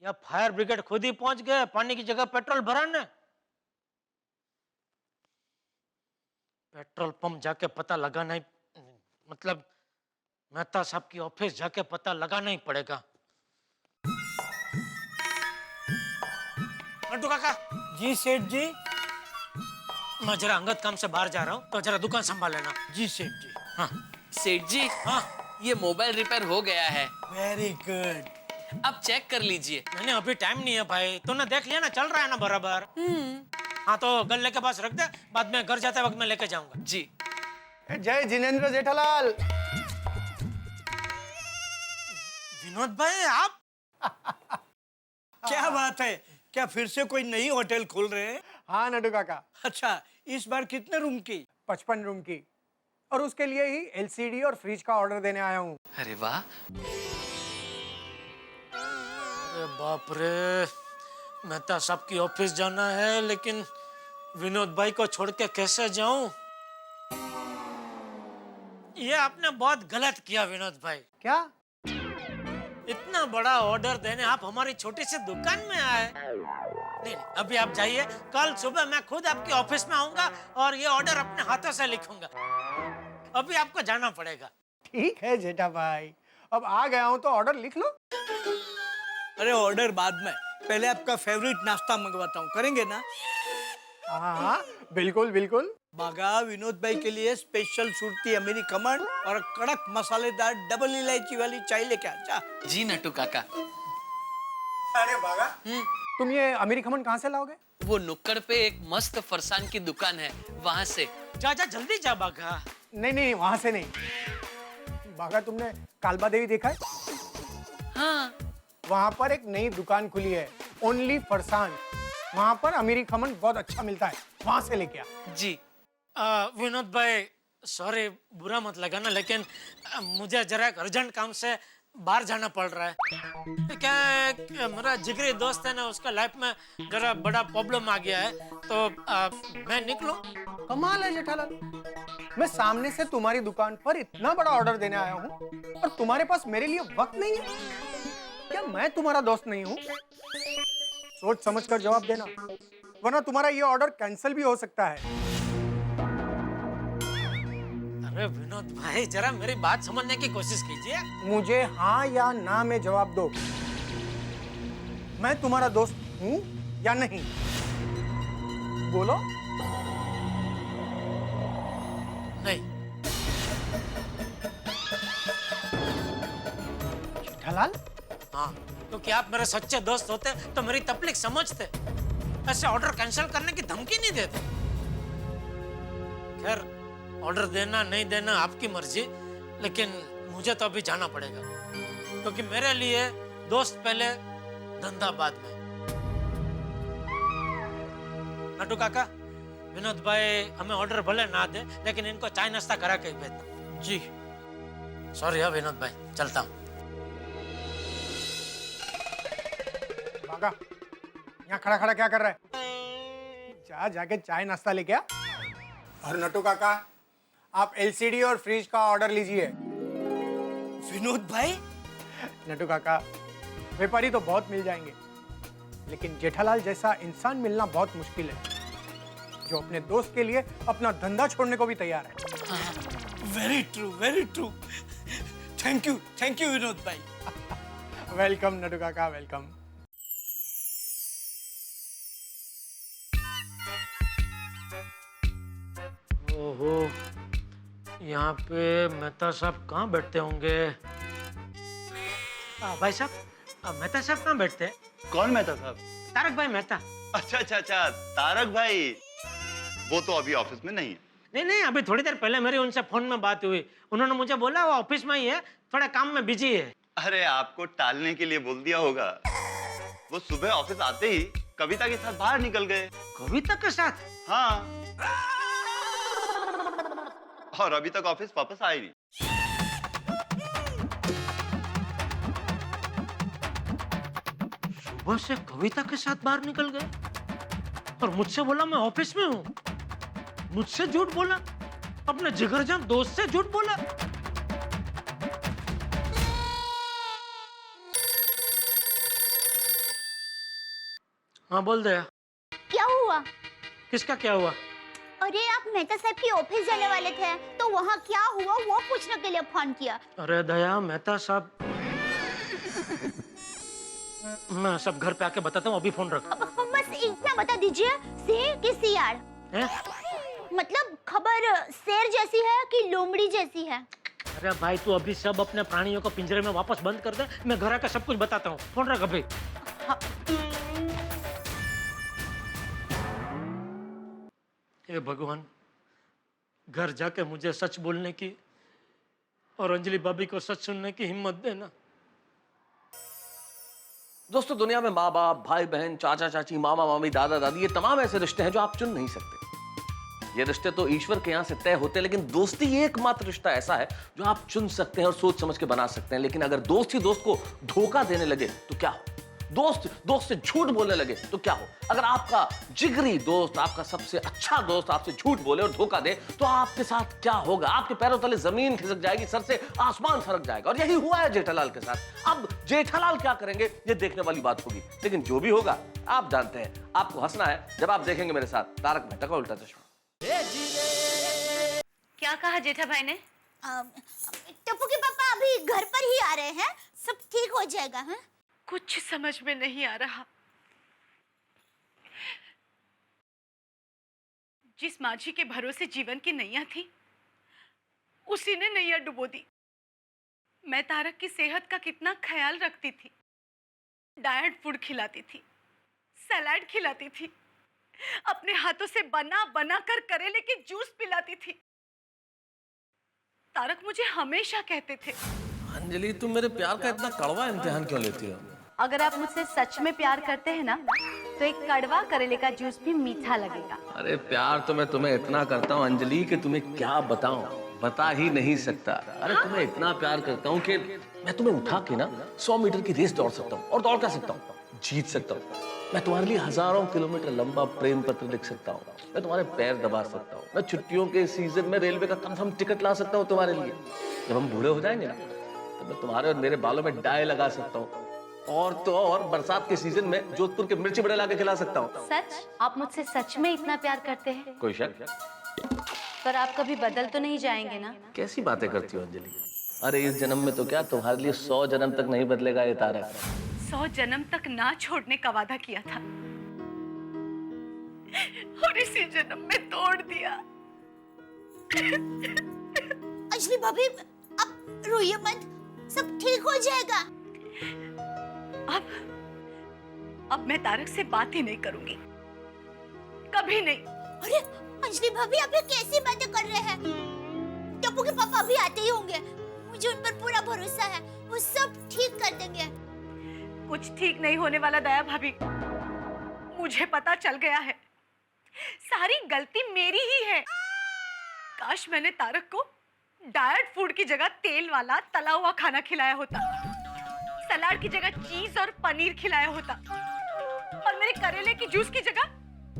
या फायर ब्रिगेड खुद ही पहुंच गए पानी की जगह पेट्रोल भराने? पेट्रोल पंप जाके पता लगाना ही, मतलब मेहता साहब की ऑफिस जाके पता लगाना ही पड़ेगा। मंटू काका। जी सेठ जी। मैं जरा अंगत काम से बाहर जा रहा हूँ, तो जरा दुकान संभाल लेना। जी सेठ जी। हाँ सेठ जी, हाँ, ये मोबाइल रिपेयर हो गया है, वेरी गुड। आप चेक कर लीजिए। मैंने अभी टाइम नहीं है भाई, तूने देख लिया ना, चल रहा है ना बराबर? हाँ तो गले के पास रख दे, बाद में घर जाते वक्त मैं लेके जाऊंगा। जी। जय जिनेंद्र जेठालाल। विनोद भाई आप? क्या बात है, क्या फिर से कोई नई होटल खोल रहे हैं? हाँ नडू काका। अच्छा, इस बार कितने रूम की? 55 रूम की, और उसके लिए ही एलसीडी और फ्रिज का ऑर्डर देने आया हूँ। अरे वाह। अरे बाप रे, मेहता साहब की ऑफिस जाना है, लेकिन विनोद भाई को छोड़ के कैसे जाऊं? ये आपने बहुत गलत किया विनोद भाई। क्या? इतना बड़ा ऑर्डर देने आप हमारी छोटी सी दुकान में आए? नहीं, अभी आप जाइए, कल सुबह मैं खुद आपके ऑफिस में आऊंगा और ये ऑर्डर अपने हाथों से लिखूंगा। अभी आपको जाना पड़ेगा। ठीक है जेठा भाई, अब आ गया हूँ तो ऑर्डर लिख लो। अरे ऑर्डर बाद में, पहले आपका फेवरेट नाश्ता मंगवाता हूँ, करेंगे ना? हाँ बिल्कुल बिल्कुल। बागा विनोद भाई के लिए स्पेशल सुरती अमेरिकन और कड़क मसालेदार डबल इलायची वाली चाय लेके आ। जी नट्टू काका। अरे बागा, तुम ये अमेरिकन कहाँ से लाओगे? वो नुक्कड़ पे एक मस्त फरसान की दुकान है, वहाँ से। जा जल्दी जा बागा। नहीं वहां से नहीं। बागा, तुमने कालबा देवी देखा है? हाँ। वहाँ पर एक नई दुकान खुली है, ओनली फरसान। वहाँ पर अमेरिकन बहुत अच्छा मिलता है, वहां से लेके आ। जी। विनोद भाई सॉरी, बुरा मत लगाना, लेकिन मुझे जरा एक अर्जेंट काम से बाहर जाना पड़ रहा है। क्या मेरा जिगरी दोस्त है ना, उसका लाइफ में जरा बड़ा प्रॉब्लम आ गया है, तो मैं निकलूं? कमाल है जेठालाल, मैं सामने से तुम्हारी दुकान पर इतना बड़ा ऑर्डर देने आया हूँ और तुम्हारे पास मेरे लिए वक्त नहीं है। क्या मैं तुम्हारा दोस्त नहीं हूँ? सोच समझ कर जवाब देना, वरना तुम्हारा ये ऑर्डर कैंसिल भी हो सकता है। अरे विनोद भाई, जरा मेरी बात समझने की कोशिश कीजिए। मुझे हाँ या ना में जवाब दो, मैं तुम्हारा दोस्त हूँ या नहीं? बोलो। नहीं, जेठालाल? हाँ, क्योंकि आप मेरे सच्चे दोस्त होते तो मेरी तकलीफ समझते, ऐसे ऑर्डर कैंसिल करने की धमकी नहीं देते। खैर, ऑर्डर देना नहीं देना आपकी मर्जी, लेकिन मुझे तो अभी जाना पड़ेगा, क्योंकि मेरे लिए दोस्त पहले, धंधा बाद में। नटू काका, विनोद भाई हमें ऑर्डर भले ना दे, लेकिन इनको चाय नाश्ता करा के भेज दो। जी। सॉरी है विनोद भाई, चलता हूँ। बागा, यहाँ खड़ा खड़ा क्या कर रहा है? जा जाके चाय नाश्ता लेके आ। और नटू काका, आप एलसीडी और फ्रिज का ऑर्डर लीजिए। विनोद भाई? नटू काका, व्यापारी तो बहुत मिल जाएंगे, लेकिन जेठालाल जैसा इंसान मिलना बहुत मुश्किल है, जो अपने दोस्त के लिए अपना धंधा छोड़ने को भी तैयार है। Very true, very true. Thank you Vinod भाई। वेलकम नटू काका, वेलकम। ओहो, यहाँ पे मेहता साहब कहाँ बैठते होंगे? भाई साहब, मेहता साहब कहाँ बैठते हैं? कौन मेहता साहब? तारक भाई मेहता। अच्छा, तारक भाई, वो तो अभी ऑफिस में नहीं है। नहीं, अभी थोड़ी देर पहले मेरी उनसे फोन में बात हुई, उन्होंने मुझे बोला वो ऑफिस में ही है, थोड़ा काम में बिजी है। अरे आपको टालने के लिए बोल दिया होगा। वो सुबह ऑफिस आते ही कविता के साथ बाहर निकल गए। कविता के साथ? हाँ, और अभी तक ऑफिस वापस आए नहीं। सुबह से कविता के साथ बाहर निकल गए और मुझसे बोला मैं ऑफिस में हूँ। मुझसे झूठ बोला, अपने जिगरजान दोस्त से झूठ बोला। हाँ बोल दे। क्या हुआ? किसका क्या हुआ? अरे आप मेहता साहब की ऑफिस जाने वाले थे, तो वहाँ क्या हुआ वो पूछने के लिए फोन किया। अरे दया, मेहता साहब, मैं सब घर पे आके बताता हूँ, अभी फोन रख। बस इतना बता दीजिए, शेर की सियार? मतलब खबर शेर जैसी है कि लोमड़ी जैसी है? अरे भाई, तू अभी सब अपने प्राणियों को पिंजरे में वापस बंद कर दे, मैं घर आकर सब कुछ बताता हूँ। फोन रख अभी। हाँ। हे भगवान, घर जाके मुझे सच बोलने की और अंजलि भाभी को सच सुनने की हिम्मत देना। दोस्तों, दुनिया में माँ बाप, भाई बहन, चाचा चाची, मामा मामी, दादा दादी, ये तमाम ऐसे रिश्ते हैं जो आप चुन नहीं सकते। ये रिश्ते तो ईश्वर के यहाँ से तय होते हैं, लेकिन दोस्ती एकमात्र रिश्ता ऐसा है जो आप चुन सकते हैं और सोच समझ के बना सकते हैं। लेकिन अगर दोस्त ही दोस्त को धोखा देने लगे तो क्या हो? दोस्त से झूठ बोलने लगे तो क्या हो? अगर आपका जिगरी दोस्त, आपका सबसे अच्छा दोस्त आपसे झूठ बोले और धोखा दे तो आपके साथ क्या होगा? आपके पैरों तले जमीन खिसक जाएगी, सर से आसमान सरक जाएगा। और यही हुआ है जेठालाल के साथ। अब जेठालाल क्या करेंगे ये देखने वाली बात होगी, लेकिन जो भी होगा आप जानते हैं। आपको हंसना है जब आप देखेंगे मेरे साथ तारक मेहता का उल्टा चश्मा। क्या कहा जेठा भाई ने? टप्पू के पापा अभी घर पर ही आ रहे हैं, सब ठीक हो जाएगा। हैं? कुछ समझ में नहीं आ रहा। जिस माझी के भरोसे जीवन की नैया थी, उसी ने नैया डुबो दी। मैं तारक की सेहत का कितना ख्याल रखती थी, डाइट फूड खिलाती थी, सलाद खिलाती थी, अपने हाथों से बना बना कर करेले के जूस पिलाती थी। तारक मुझे हमेशा कहते थे, अंजलि, तुम मेरे प्यार का इतना कड़वा इम्तिहान क्यों लेती हो? अगर आप मुझसे सच में प्यार करते हैं ना, तो एक कड़वा करेले का जूस भी मीठा लगेगा। अरे प्यार तो मैं तुम्हें इतना करता हूँ अंजलि कि तुम्हें क्या बताऊं, बता ही नहीं सकता। अरे तुम्हें इतना प्यार करता हूँ कि मैं तुम्हें उठा के ना 100 मीटर की रेस दौड़ सकता हूँ, और दौड़ कर सकता हूँ, जीत सकता हूँ। मैं तुम्हारे लिए हजारों किलोमीटर लंबा प्रेम पत्र लिख सकता हूँ, मैं तुम्हारे पैर दबा सकता हूँ, मैं छुट्टियों के सीजन में रेलवे का कंफर्म टिकट ला सकता हूँ तुम्हारे लिए। जब हम बूढ़े हो जाएंगे ना, तो मैं तुम्हारे और मेरे बालों में डाई लगा सकता हूँ, और तो और बरसात के सीजन में जोधपुर के मिर्ची बड़े लाके खिला सकता हूँ। सच? आप मुझसे सच में इतना प्यार करते हैं? कोई शक? पर आप कभी बदल तो नहीं जाएंगे ना? कैसी बातें करती हो अंजलि? अरे इस जन्म में तो क्या, तुम्हारे लिए 100 जन्म तक नहीं बदलेगा ये तारक। 100 जन्म तक ना छोड़ने का वादा किया था और इसी जन्म में तोड़ दिया। अंजलि भाभी, अब रोइए मत, सब ठीक हो जाएगा। अब मैं तारक से बात ही नहीं करूंगी, कभी नहीं। अरे अंजलि भाभी, आप ये कैसी बातें कर रहे हैं? टप्पू के पापा अभी आते ही होंगे, मुझे उन पर पूरा भरोसा है, वो सब ठीक कर देंगे। कुछ ठीक नहीं होने वाला दया भाभी, मुझे पता चल गया है, सारी गलती मेरी ही है। काश मैंने तारक को डाइट फूड की जगह तेल वाला तला हुआ खाना खिलाया होता, सलाद की जगह चीज और पनीर खिलाया होता, और मेरे करेले की जूस की जगह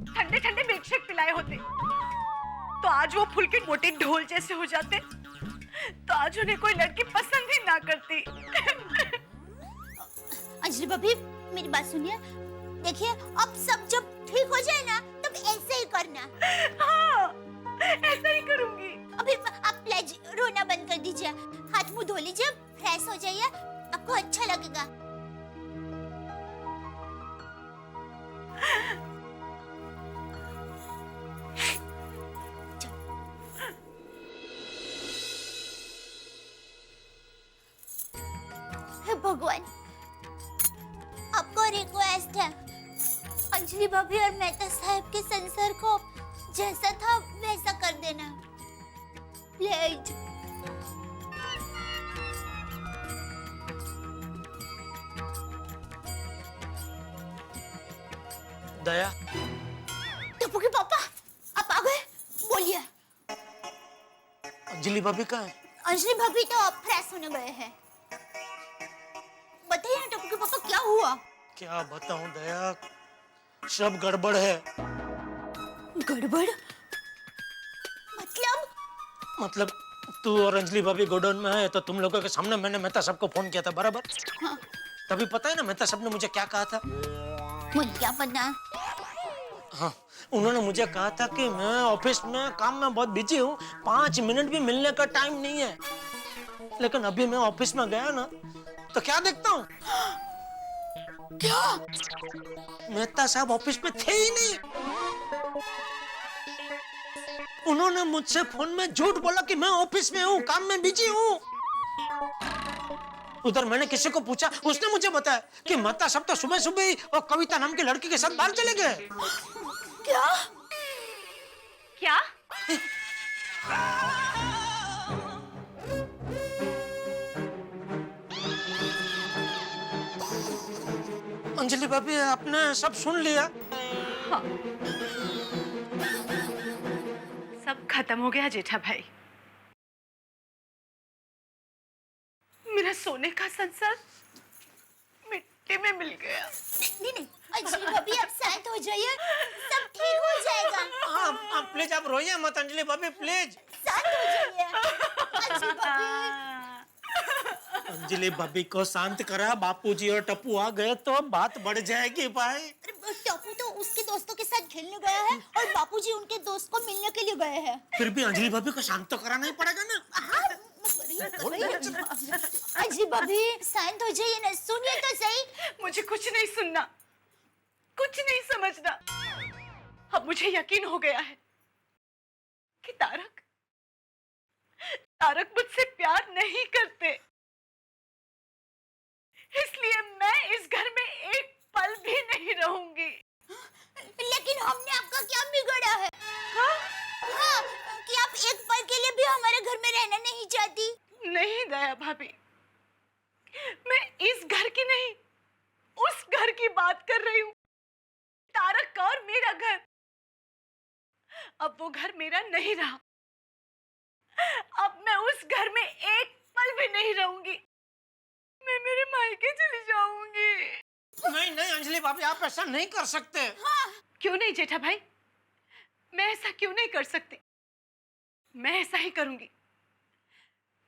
ठंडे ठंडे मिल्क शेक पिलाए होते, तो आज वो फुल के मोटे ढोल जैसे हो जाते, तो आज उन्हें कोई लड़की पसंद ही ना करती। अंजलि भाभी, मेरी बात सुनिए, देखिए अब सब जब ठीक हो जाए ना, तब ऐसे ही करना। हाँ, ऐसा ही करूंगी। अभी आप प्लीज रोना बंद कर दीजिए, हाथ मुंह धो लीजिए, फ्रेश हो जाइए, आपको अच्छा लगेगा। हे भगवान, आपको रिक्वेस्ट है, अंजलि भाभी और मेहता साहब के संसार को जैसा था वैसा कर देना, प्लीज। दया, टप्पू के पापा, आप आ गए, बोलिए। अंजलि भाभी कहाँ है? अंजलि भाभी तो अब फ्रेश होने गए हैं। बताइए ना टप्पू के पापा, क्या हुआ? क्या बताऊं दया, सब गड़बड़ है। गड़बड़? मतलब तू और अंजलि भाभी गोडाउन में है, तो तुम लोगों के सामने मैंने मेहता साहब को फोन किया था, बराबर? हाँ। तभी पता है ना मेहता साहब ने मुझे क्या कहा था? मुझे क्या पता? हाँ, उन्होंने मुझे कहा था कि मैं ऑफिस में काम में बहुत बिजी हूँ, 5 मिनट भी मिलने का टाइम नहीं है। लेकिन अभी मैं ऑफिस में गया ना, तो क्या देखता हूँ? क्या? मेहता साहब ऑफिस में थे ही नहीं। उन्होंने मुझसे फोन में झूठ बोला कि मैं ऑफिस में हूँ, काम में बिजी हूँ। उधर मैंने किसी को पूछा, उसने मुझे बताया कि मेहता साहब तो सुबह सुबह ही और कविता नाम की लड़की के साथ बाहर चले गए। क्या? क्या? अंजलि भाभी, आपने सब सुन लिया? हाँ। सब खत्म हो गया जेठा भाई, मेरा सोने का संसार मिट्टी में मिल गया। नहीं, अंजलि भाभी आप शांत हो जाइए, सब ठीक हो जाएगा। प्लीज आप रोइए मत अंजलि भाभी, प्लीज शांत हो जाइए। अंजलि भाभी, अंजलि भाभी को शांत करा, बापूजी और टप्पू आ गए तो बात बढ़ जाएगी भाई। टप्पू तो उसके दोस्तों के साथ खेलने गया है और बापूजी उनके दोस्त को मिलने के लिए गए हैं। फिर भी अंजलि भाभी को शांत तो कराना ही पड़ेगा ना। हाँ, अंजलि भाभी शांत हो जाइए ना, सुनिए तो सही। मुझे कुछ नहीं सुनना, कुछ नहीं समझना। अब मुझे यकीन हो गया है कि तारक मुझसे प्यार नहीं करते, इसलिए मैं इस घर में एक पल भी नहीं रहूंगी। लेकिन हमने आपका क्या बिगाड़ा है? हाँ? हाँ, कि आप एक पल के लिए भी हमारे घर में रहना नहीं चाहती? नहीं दया भाभी, मैं इस घर की नहीं, उस घर की बात कर रही हूँ, तारक का और मेरा घर। अब वो घर मेरा नहीं रहा, अब मैं उस घर में एक पल भी नहीं रहूंगी, मैं मेरे मायके चली जाऊंगी। नहीं अंजलि भाभी, आप ऐसा नहीं कर सकते। हाँ। क्यों नहीं जेठा भाई, मैं ऐसा क्यों नहीं कर सकती? मैं ऐसा ही करूंगी।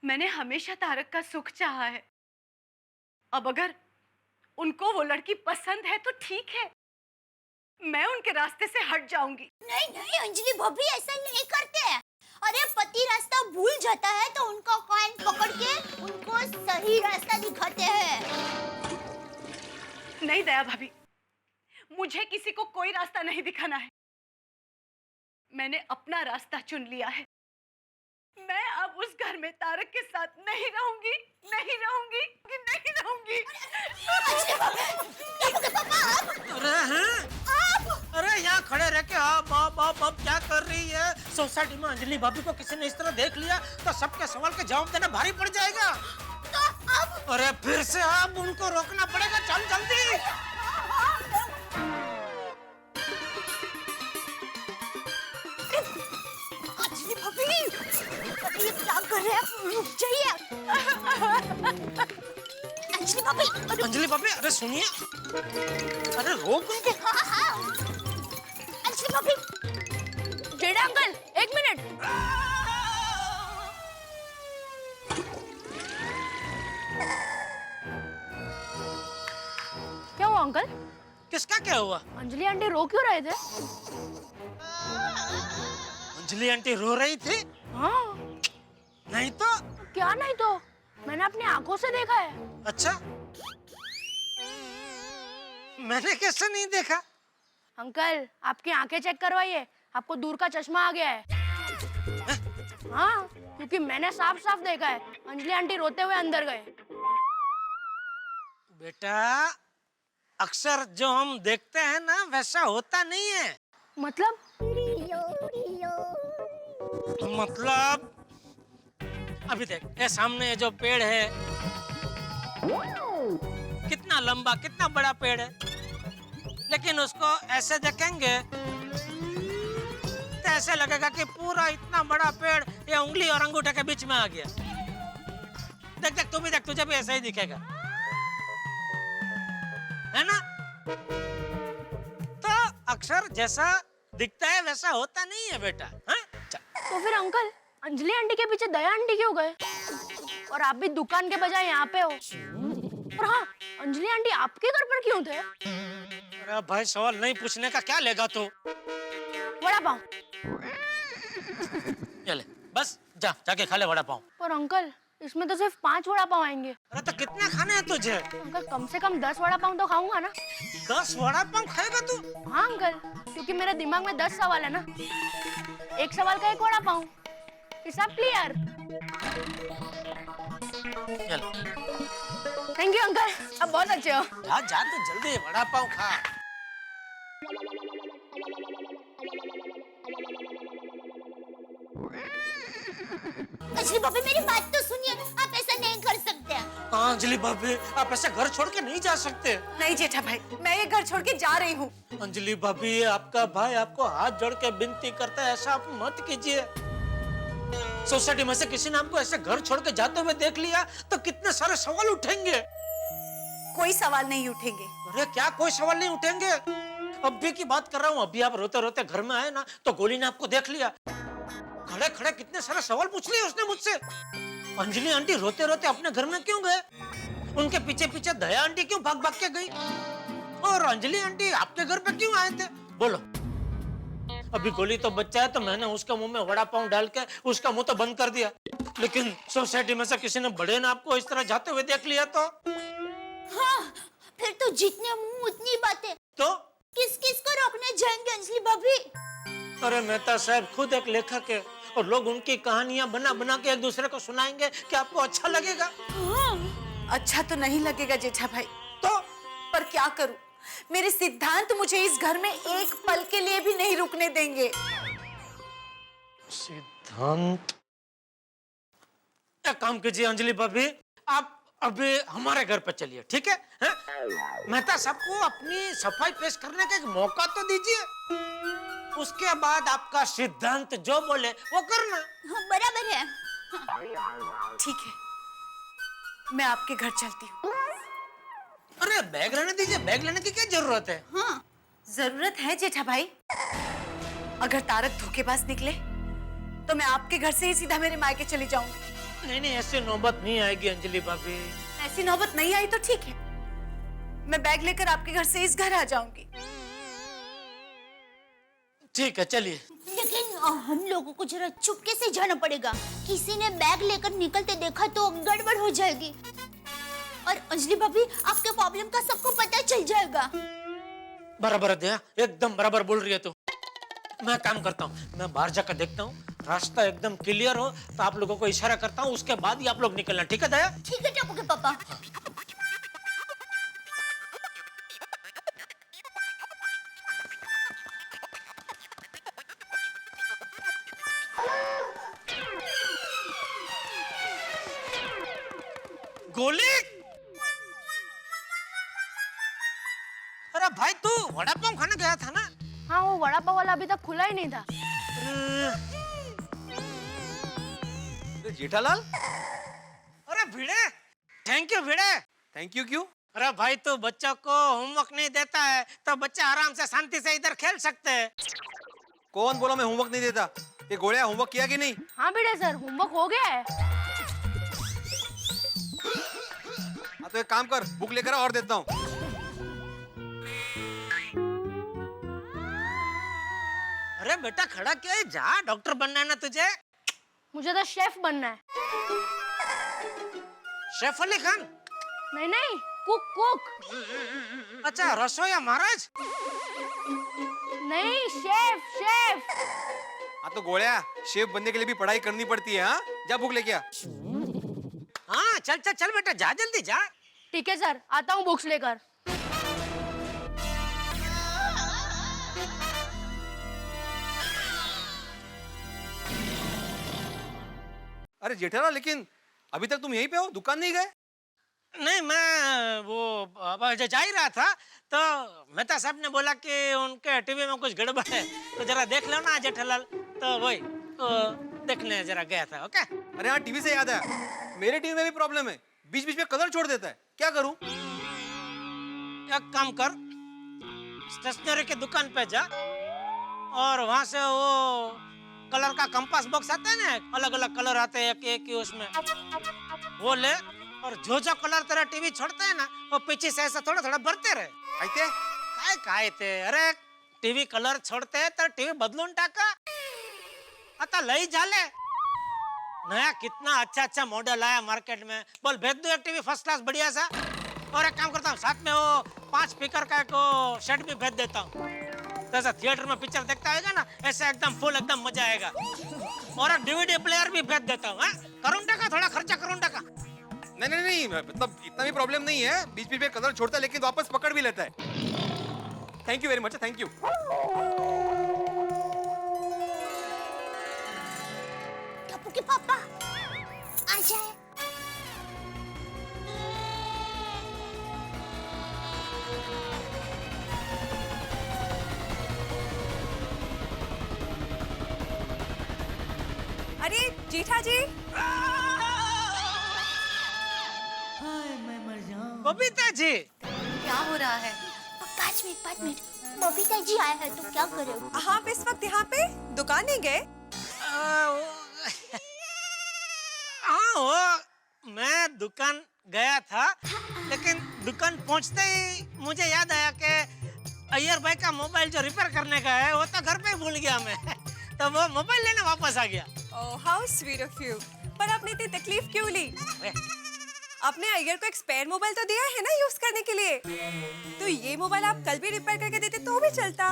मैंने हमेशा तारक का सुख चाहा है, अब अगर उनको वो लड़की पसंद है तो ठीक है, मैं उनके रास्ते से हट जाऊंगी। नहीं अंजलि भाभी, ऐसा नहीं करते हैं। अरे पति रास्ता भूल जाता है तो उनका कान पकड़ के उनको सही रास्ता दिखाते हैं। नहीं दया भाभी, मुझे किसी को कोई रास्ता नहीं दिखाना है, मैंने अपना रास्ता चुन लिया है। मैं अब उस घर में तारक के साथ नहीं रहूंगी, नहीं रहूंगी, नहीं रहूंगी। अरे हैं? अरे यहाँ खड़े रह के आप आप क्या कर रही है? सोसाइटी में अंजलि भाभी को किसी ने इस तरह देख लिया तो सबके सवाल के जवाब देना भारी पड़ जाएगा। अरे फिर से आप उनको रोकना पड़ेगा, चल जल्दी। अंजलि भाभी, ये क्या कर रहे हैं आप? रुक जाइए। अंजलि भाभी, अंजलि भाभी, अरे सुनिए, अरे रोक उनको। अंजलि भाभी, जेडा अंकल, 1 मिनट। क्या हुआ अंकल? किसका क्या हुआ? अंजलि आंटी रो क्यों रहे थे? अंजलि आंटी रो रही थी? हाँ। नहीं तो? क्या नहीं तो? मैंने अपनी आंखों से देखा है। अच्छा, मैंने कैसे नहीं देखा? अंकल, आपकी आंखें चेक करवाइए, आपको दूर का चश्मा आ गया है। हाँ, क्योंकि मैंने साफ साफ देखा है, अंजलि आंटी रोते हुए अंदर गए। बेटा, अक्सर जो हम देखते हैं ना वैसा होता नहीं है। मतलब अभी देख, ये सामने जो पेड़ है कितना लंबा, कितना बड़ा पेड़ है, लेकिन उसको ऐसे देखेंगे तो ऐसे लगेगा कि पूरा इतना बड़ा पेड़ ये उंगली और अंगूठे के बीच में आ गया। देख देख, तू भी देख, तुझे भी ऐसा ही दिखेगा, है ना? तो अक्सर जैसा दिखता है वैसा होता नहीं है बेटा। हाँ? चल। तो फिर अंकल, अंजलि आंटी के पीछे दया आंटी क्यों गए? और आप भी दुकान के बजाय यहाँ पे हो। और हाँ, अंजलि आंटी आपके घर पर क्यों थे? अरे भाई, सवाल नहीं पूछने का क्या लेगा तू? वड़ा पाव। ये ले, बस जा, जाके खा ले वड़ा पाव। पर अंकल, इसमें तो सिर्फ 5 वड़ा पाव आएंगे। अरे तो कितने खाने हैं तुझे? अंकल, कम से कम 10 वड़ा पाव तो खाऊंगा ना। 10 वड़ा पाव खाएगा तू? हाँ अंकल, क्योंकि मेरे दिमाग में 10 सवाल है ना। एक सवाल का 1 वड़ा पाव, हिसाब क्लियर। थैंक यू अंकल, आप बहुत अच्छे हो। जा जा, तू जल्दी वड़ा पाव खा। अंजलि भाभी, मेरी बात तो सुनिए, आप ऐसा नहीं कर सकते। हाँ अंजलि भाभी, आप ऐसे घर छोड़ के नहीं जा सकते। नहीं जेठा भाई, मैं ये घर छोड़ के जा रही हूँ। अंजलि भाभी, ये आपका भाई आपको हाथ जोड़ के विनती करता है, ऐसा आप मत कीजिए। सोसाइटी में से किसी ने आपको ऐसे घर छोड़ के जाते हुए देख लिया तो कितने सारे सवाल उठेंगे। कोई सवाल नहीं उठेंगे। अरे क्या कोई सवाल नहीं उठेंगे? अभी की बात कर रहा हूँ, अभी आप रोते रोते घर में आए ना तो गोली ने आपको देख लिया, खड़े खड़े कितने सारे सवाल पूछ लिए उसने मुझसे। अंजलि आंटी रोते रोते अपने घर में क्यों गए? उनके पीछे पीछे दया आंटी क्यों भाग भाग के गई? और अंजलि आंटी आपके घर पे क्यों आए थे? बोलो। अभी गोली तो बच्चा है तो मैंने उसके मुंह में वड़ा पाव डाल के उसका मुंह तो बंद कर दिया, लेकिन सोसाइटी में से किसी ने बड़े ने आपको इस तरह जाते हुए देख लिया तो? हाँ, फिर तो जितने मुंह उतनी बातें। तो किस किस को रोकने जाएंगे अंजलि भाभी? अरे मेहता साहब खुद एक लेखक है और लोग उनकी कहानियां बना बना के एक दूसरे को सुनाएंगे, क्या आपको अच्छा लगेगा? अच्छा तो नहीं लगेगा जेठा भाई। तो पर क्या करूं, मेरे सिद्धांत मुझे इस घर में एक पल के लिए भी नहीं रुकने देंगे। सिद्धांत, एक काम कीजिए अंजलि भाभी, आप अभी हमारे घर पर चलिए, ठीक है? मेहता साहब को अपनी सफाई पेश करने का एक मौका तो दीजिए, उसके बाद आपका सिद्धांत जो बोले वो करना। हाँ, बराबर है। ठीक है, मैं आपके घर चलती हूँ। अरे बैग रहने दीजिए, बैग लेने की क्या जरूरत है? हाँ, जरूरत है जेठा भाई। अगर तारक धोखेबाज निकले तो मैं आपके घर से ही सीधा मेरे मायके चली जाऊंगी। नहीं नहीं, ऐसी नौबत नहीं आएगी अंजलि भाभी। ऐसी नौबत नहीं आई तो ठीक है, मैं बैग लेकर आपके घर से इस घर आ जाऊंगी। ठीक है, चलिए। लेकिन हम लोगों को जरा चुपके से जाना पड़ेगा, किसी ने बैग लेकर निकलते देखा तो गड़बड़ हो जाएगी। और अंजलि भाभी, आपके प्रॉब्लम का सबको पता चल जाएगा। बराबर है दया, एकदम बराबर बोल रही है तू। मैं काम करता हूँ, मैं बाहर जाकर देखता हूँ रास्ता एकदम क्लियर हो तो आप लोगों को इशारा करता हूँ, उसके बाद ही आप लोग निकलना, ठीक है दया? ठीक है टप्पू के पापा। गोली? अरे भाई तू वड़ा पाव खाने गया था ना? हाँ, वो वड़ा पाव वाला अभी तक खुला ही नहीं था। जेठालाल, अरे Bhide, thank you Bhide. Thank you क्यों? अरे भाई तू बच्चों को होमवर्क नहीं देता है तो बच्चे आराम से शांति से इधर खेल सकते हैं। कौन बोला मैं होमवर्क नहीं देता? ये गोलिया होमवर्क किया कि नहीं? हाँ भिड़े सर, होमवर्क हो गया है। हाँ तो एक काम कर, बुक लेकर आ और देता हूँ। अरे बेटा खड़ा क्या है, जा, डॉक्टर बनना है ना तुझे? मुझे तो शेफ बनना है। शेफ अली खान? नहीं नहीं, कुक कुक। अच्छा, रसोईया महाराज? नहीं, शेफ शेफ। हाँ तो गोलिया, शेफ बनने के लिए भी पढ़ाई करनी पड़ती है। हाँ, जा बुक लेके आ। हाँ चल चल चल बेटा, जा जल्दी जा। ठीक है सर, आता हूँ बुक्स लेकर। अरे जेठालाल, लेकिन अभी तक तुम यहीं पे हो, दुकान नहीं गए? नहीं, मैं वो जा ही रहा था तो मेहता साहब ने बोला कि उनके टीवी में कुछ गड़बड़ है तो जरा देख लो ना जेठालाल, तो वही देखने जरा गया था। ओके? अरे हाँ, टीवी से याद है, मेरे टीवी में भी प्रॉब्लम है, बीच बीच में कलर छोड़ देता है, क्या करूं? एक काम कर, स्टेशनरी की दुकान पे जा और वहां से वो कलर का कंपास बॉक्स आता है ना, अलग अलग कलर आते हैं एक उसमें, वो ले और जो जो कलर तेरा टीवी छोड़ता है ना वो पीछे से ऐसा थोड़ा थोड़ा भरते रहे। काय ते? अरे टीवी कलर छोड़ते है तर टीवी बदलून टाका, आता लई झाले। नया कितना अच्छा अच्छा मॉडल आया मार्केट में, बोल भेज दो एक टीवी फर्स्ट क्लास बढ़िया सा। और एक काम करता हूँ, साथ में वो 5 स्पीकर का एक सेट भी भेज देता हूँ, तो ऐसा थिएटर में पिक्चर देखता आएगा ना, ऐसा एकदम फुल एकदम मजा आएगा। और एक डीवीडी प्लेयर भी भेज देता हूँ। करूँ टाका, थोड़ा खर्चा करूँ टाका। नहीं नहीं नहीं, मतलब इतना भी प्रॉब्लम नहीं है, बीच बीच में कलर छोड़ता है लेकिन वापस पकड़ भी लेता है। Thank you very much, thank you. Tappu के पापा आ जाए। अरे जेठा जी, बबीता जी, क्या हो रहा है? 5 मिनट, बबीता जी आए हैं तो क्या करे? आप इस वक्त यहाँ पे दुकान नहीं गए? हाँ, वो मैं दुकान गया था, लेकिन दुकान पहुँचते ही मुझे याद आया कि अय्यर भाई का मोबाइल जो रिपेयर करने का है वो तो घर पे ही भूल गया मैं, तो वो मोबाइल लेने वापस आ गया। ओह, हाउ स्वीट ऑफ यू। पर आपने इतनी तकलीफ क्यों ली? आपने अय्यर को एक स्पेयर मोबाइल तो दिया है ना यूज करने के लिए, तो ये मोबाइल आप कल भी रिपेयर करके देते तो भी चलता।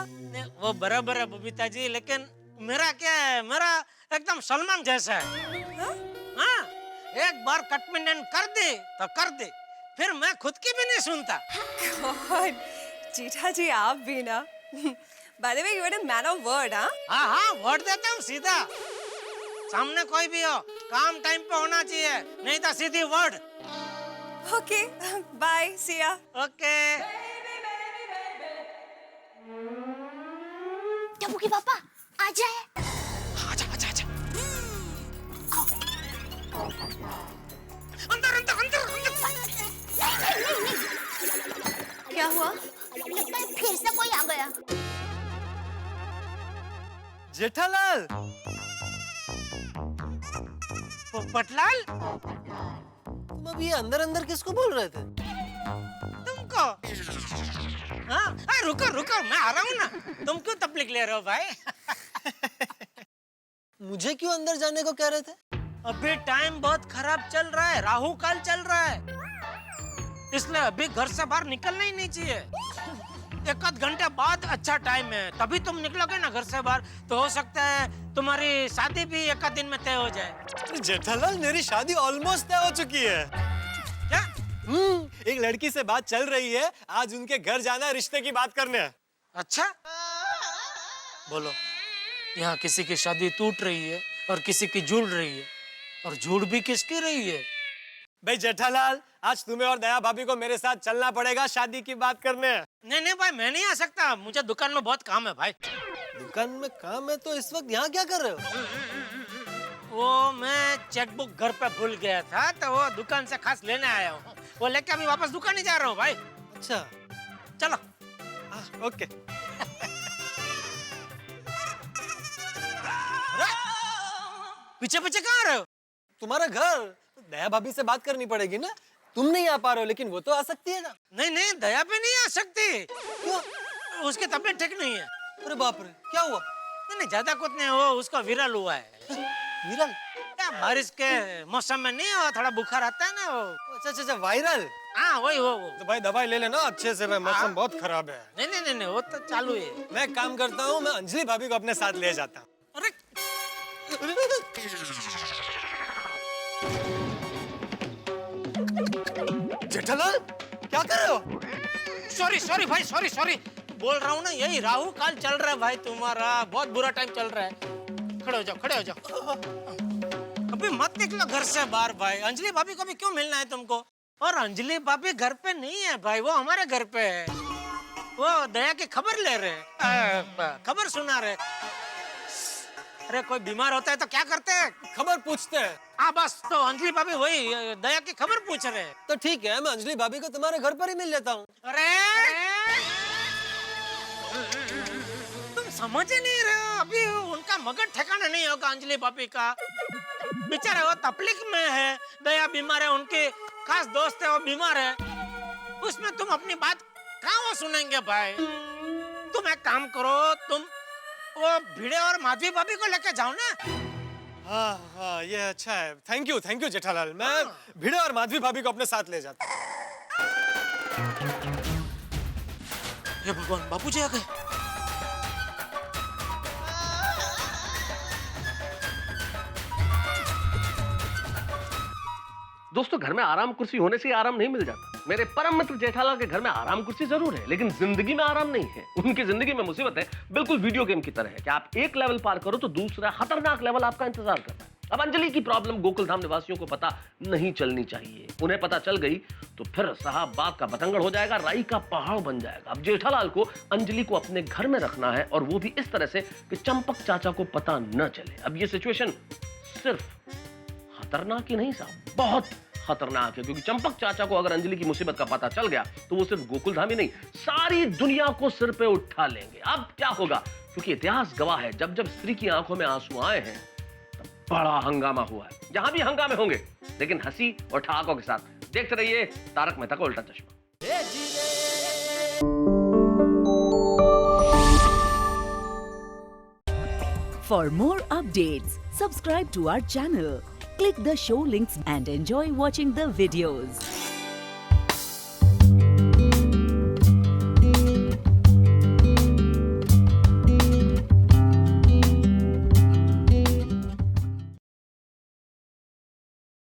वो बराबर है बबीता जी, लेकिन मेरा क्या है, मेरा एकदम सलमान जैसा है। हाँ, एक बार कटमिनेंट कर दे तो कर दे, फिर मैं खुद की भी नहीं सुनता। गॉड, जेठा जी आप भी ना। By the way, you are a man of word. हाँ हाँ, वर्ड देता हूँ सीधा, सामने कोई भी हो काम टाइम पे होना चाहिए, नहीं तो सीधी वर्ड। ओके, बाय, सी या। ओके। टप्पू के पापा आ जाए। आजा आजा आजा। अंदर अंदर अंदर अंदर। क्या हुआ? लगता है फिर से कोई आ गया। जेठालाल, पटलाल, तुम अभी अंदर अंदर किसको बोल रहे थे? तुमको? हाँ, रुको रुको, मैं आ रहा हूँ ना, तुम क्यों तकलीफ ले रहे हो भाई? मुझे क्यों अंदर जाने को कह रहे थे? अभी टाइम बहुत खराब चल रहा है, राहु काल चल रहा है, इसलिए अभी घर से बाहर निकलना ही नहीं चाहिए। एक आध घंटे बाद अच्छा टाइम है, तभी तुम निकलोगे ना घर से बाहर, तो हो सकता है तुम्हारी शादी भी एक आध दिन में तय हो जाए। जेठालाल, मेरी शादी ऑलमोस्ट तय हो चुकी है। क्या? एक लड़की से बात चल रही है, आज उनके घर जाना है रिश्ते की बात करने। अच्छा, बोलो, यहाँ किसी की शादी टूट रही है और किसी की जुड़ रही है, और जुड़ भी किसकी रही है? भाई जेठालाल, आज तुम्हें और दया भाभी को मेरे साथ चलना पड़ेगा शादी की बात करने। नहीं नहीं भाई, मैं नहीं आ सकता, मुझे दुकान में बहुत काम है भाई। दुकान में काम है तो इस वक्त यहाँ क्या कर रहे हो? वो मैं चेकबुक घर पे भूल गया था, तो वो दुकान से खास लेने आया हूँ, वो लेके अभी वापस दुकान ही जा रहा हूँ भाई। अच्छा, चलो। ओके। पीछे पीछे कहाँ रहे हो? तुम्हारा घर, दया भाभी से बात करनी पड़ेगी ना। तुम नहीं आ पा रहे हो, लेकिन वो तो आ सकती है ना। नहीं नहीं, दया पे नहीं आ सकती। क्यों? उसकी तबीयत ठीक नहीं है। अरे बाप रे, क्या हुआ? नहीं ज्यादा कुछ नहीं, वो उसका विरल हुआ है। विरल? बारिश के मौसम में नहीं हो, थोड़ा बुखार आता है ना वो। अच्छा अच्छा, वायरल। हाँ वही वो। तो भाई दवाई ले लेना अच्छे से, भाई मौसम बहुत खराब है। नहीं नहीं नहीं, वो तो चालू है। मैं एक काम करता हूँ, मैं अंजलि भाभी को अपने साथ ले जाता हूँ। अरे जेठालाल, क्या कर रहे हो? सॉरी सॉरी भाई, सॉरी सॉरी, बोल रहा हूँ ना, यही राहु काल चल रहा है भाई तुम्हारा, बहुत बुरा टाइम चल रहा है। खड़े हो जाओ, खड़े हो जाओ, अभी मत निकलो घर से बाहर भाई। अंजलि भाभी को भी क्यों मिलना है तुमको? और अंजलि भाभी घर पे नहीं है भाई, वो हमारे घर पे है। वो दया की खबर ले रहे, खबर सुना रहे। अरे कोई बीमार होता है तो क्या करते हैं? खबर पूछते हैं। हाँ बस, तो अंजलि भाभी वही दया की खबर पूछ रहे हैं। तो ठीक है, मैं अंजलि भाभी को तुम्हारे घर पर ही मिल लेता हूँ। अरे तुम समझ ही नहीं रहे हो, अभी उनका मगज ठिकाना नहीं होगा अंजलि भाभी का। बेचारे वो तकलीफ में है, दया बीमार है, उनके खास दोस्त है वो बीमार है, उसमें तुम अपनी बात कहाँ वो सुनेंगे भाई? तुम एक काम करो, तुम वो भिड़े और माधवी भाभी को लेके जाओ ना। हाँ हाँ, ये अच्छा है। थैंक यू जेठालाल, मैं भिड़े और माधवी भाभी को अपने साथ ले जाता हूँ। हे भगवान, बापूजी आ गए। दोस्तों, घर में आराम कुर्सी होने से आराम नहीं मिल जाता। मेरे परम मित्र जेठालाल के घर में आराम कुर्सी जरूर है, लेकिन जिंदगी में आराम नहीं है। उनकी जिंदगी में मुसीबत है, बिल्कुल वीडियो गेम की तरह है कि आप एक लेवल पार करो तो दूसरा खतरनाक लेवल आपका इंतजार कर रहा है। अब अंजलि की प्रॉब्लम गोकुलधाम निवासियों को पता नहीं चलनी चाहिए। उन्हें पता चल गई तो फिर साहब बात का बतंगड़ हो जाएगा, राई का पहाड़ बन जाएगा। अब जेठालाल को अंजलि को अपने घर में रखना है, और वो भी इस तरह से कि चंपक चाचा को पता न चले। अब ये सिचुएशन सिर्फ खतरनाक ही नहीं साहब, बहुत खतरनाक है, क्योंकि चंपक चाचा को अगर अंजलि की मुसीबत का पता चल गया तो वो सिर्फ गोकुलधाम ही नहीं, सारी दुनिया को सिर पे उठा लेंगे। अब क्या होगा? क्योंकि इतिहास गवाह है, जब जब स्त्री की आंखों में आंसू आए हैं तब बड़ा हंगामा हुआ है। यहां भी हंगामे होंगे, लेकिन हंसी और ठहाकों के साथ। देखते रहिए तारक मेहता का उल्टा चश्मा। For more updates, subscribe to our channel, click the show links and enjoy watching the videos.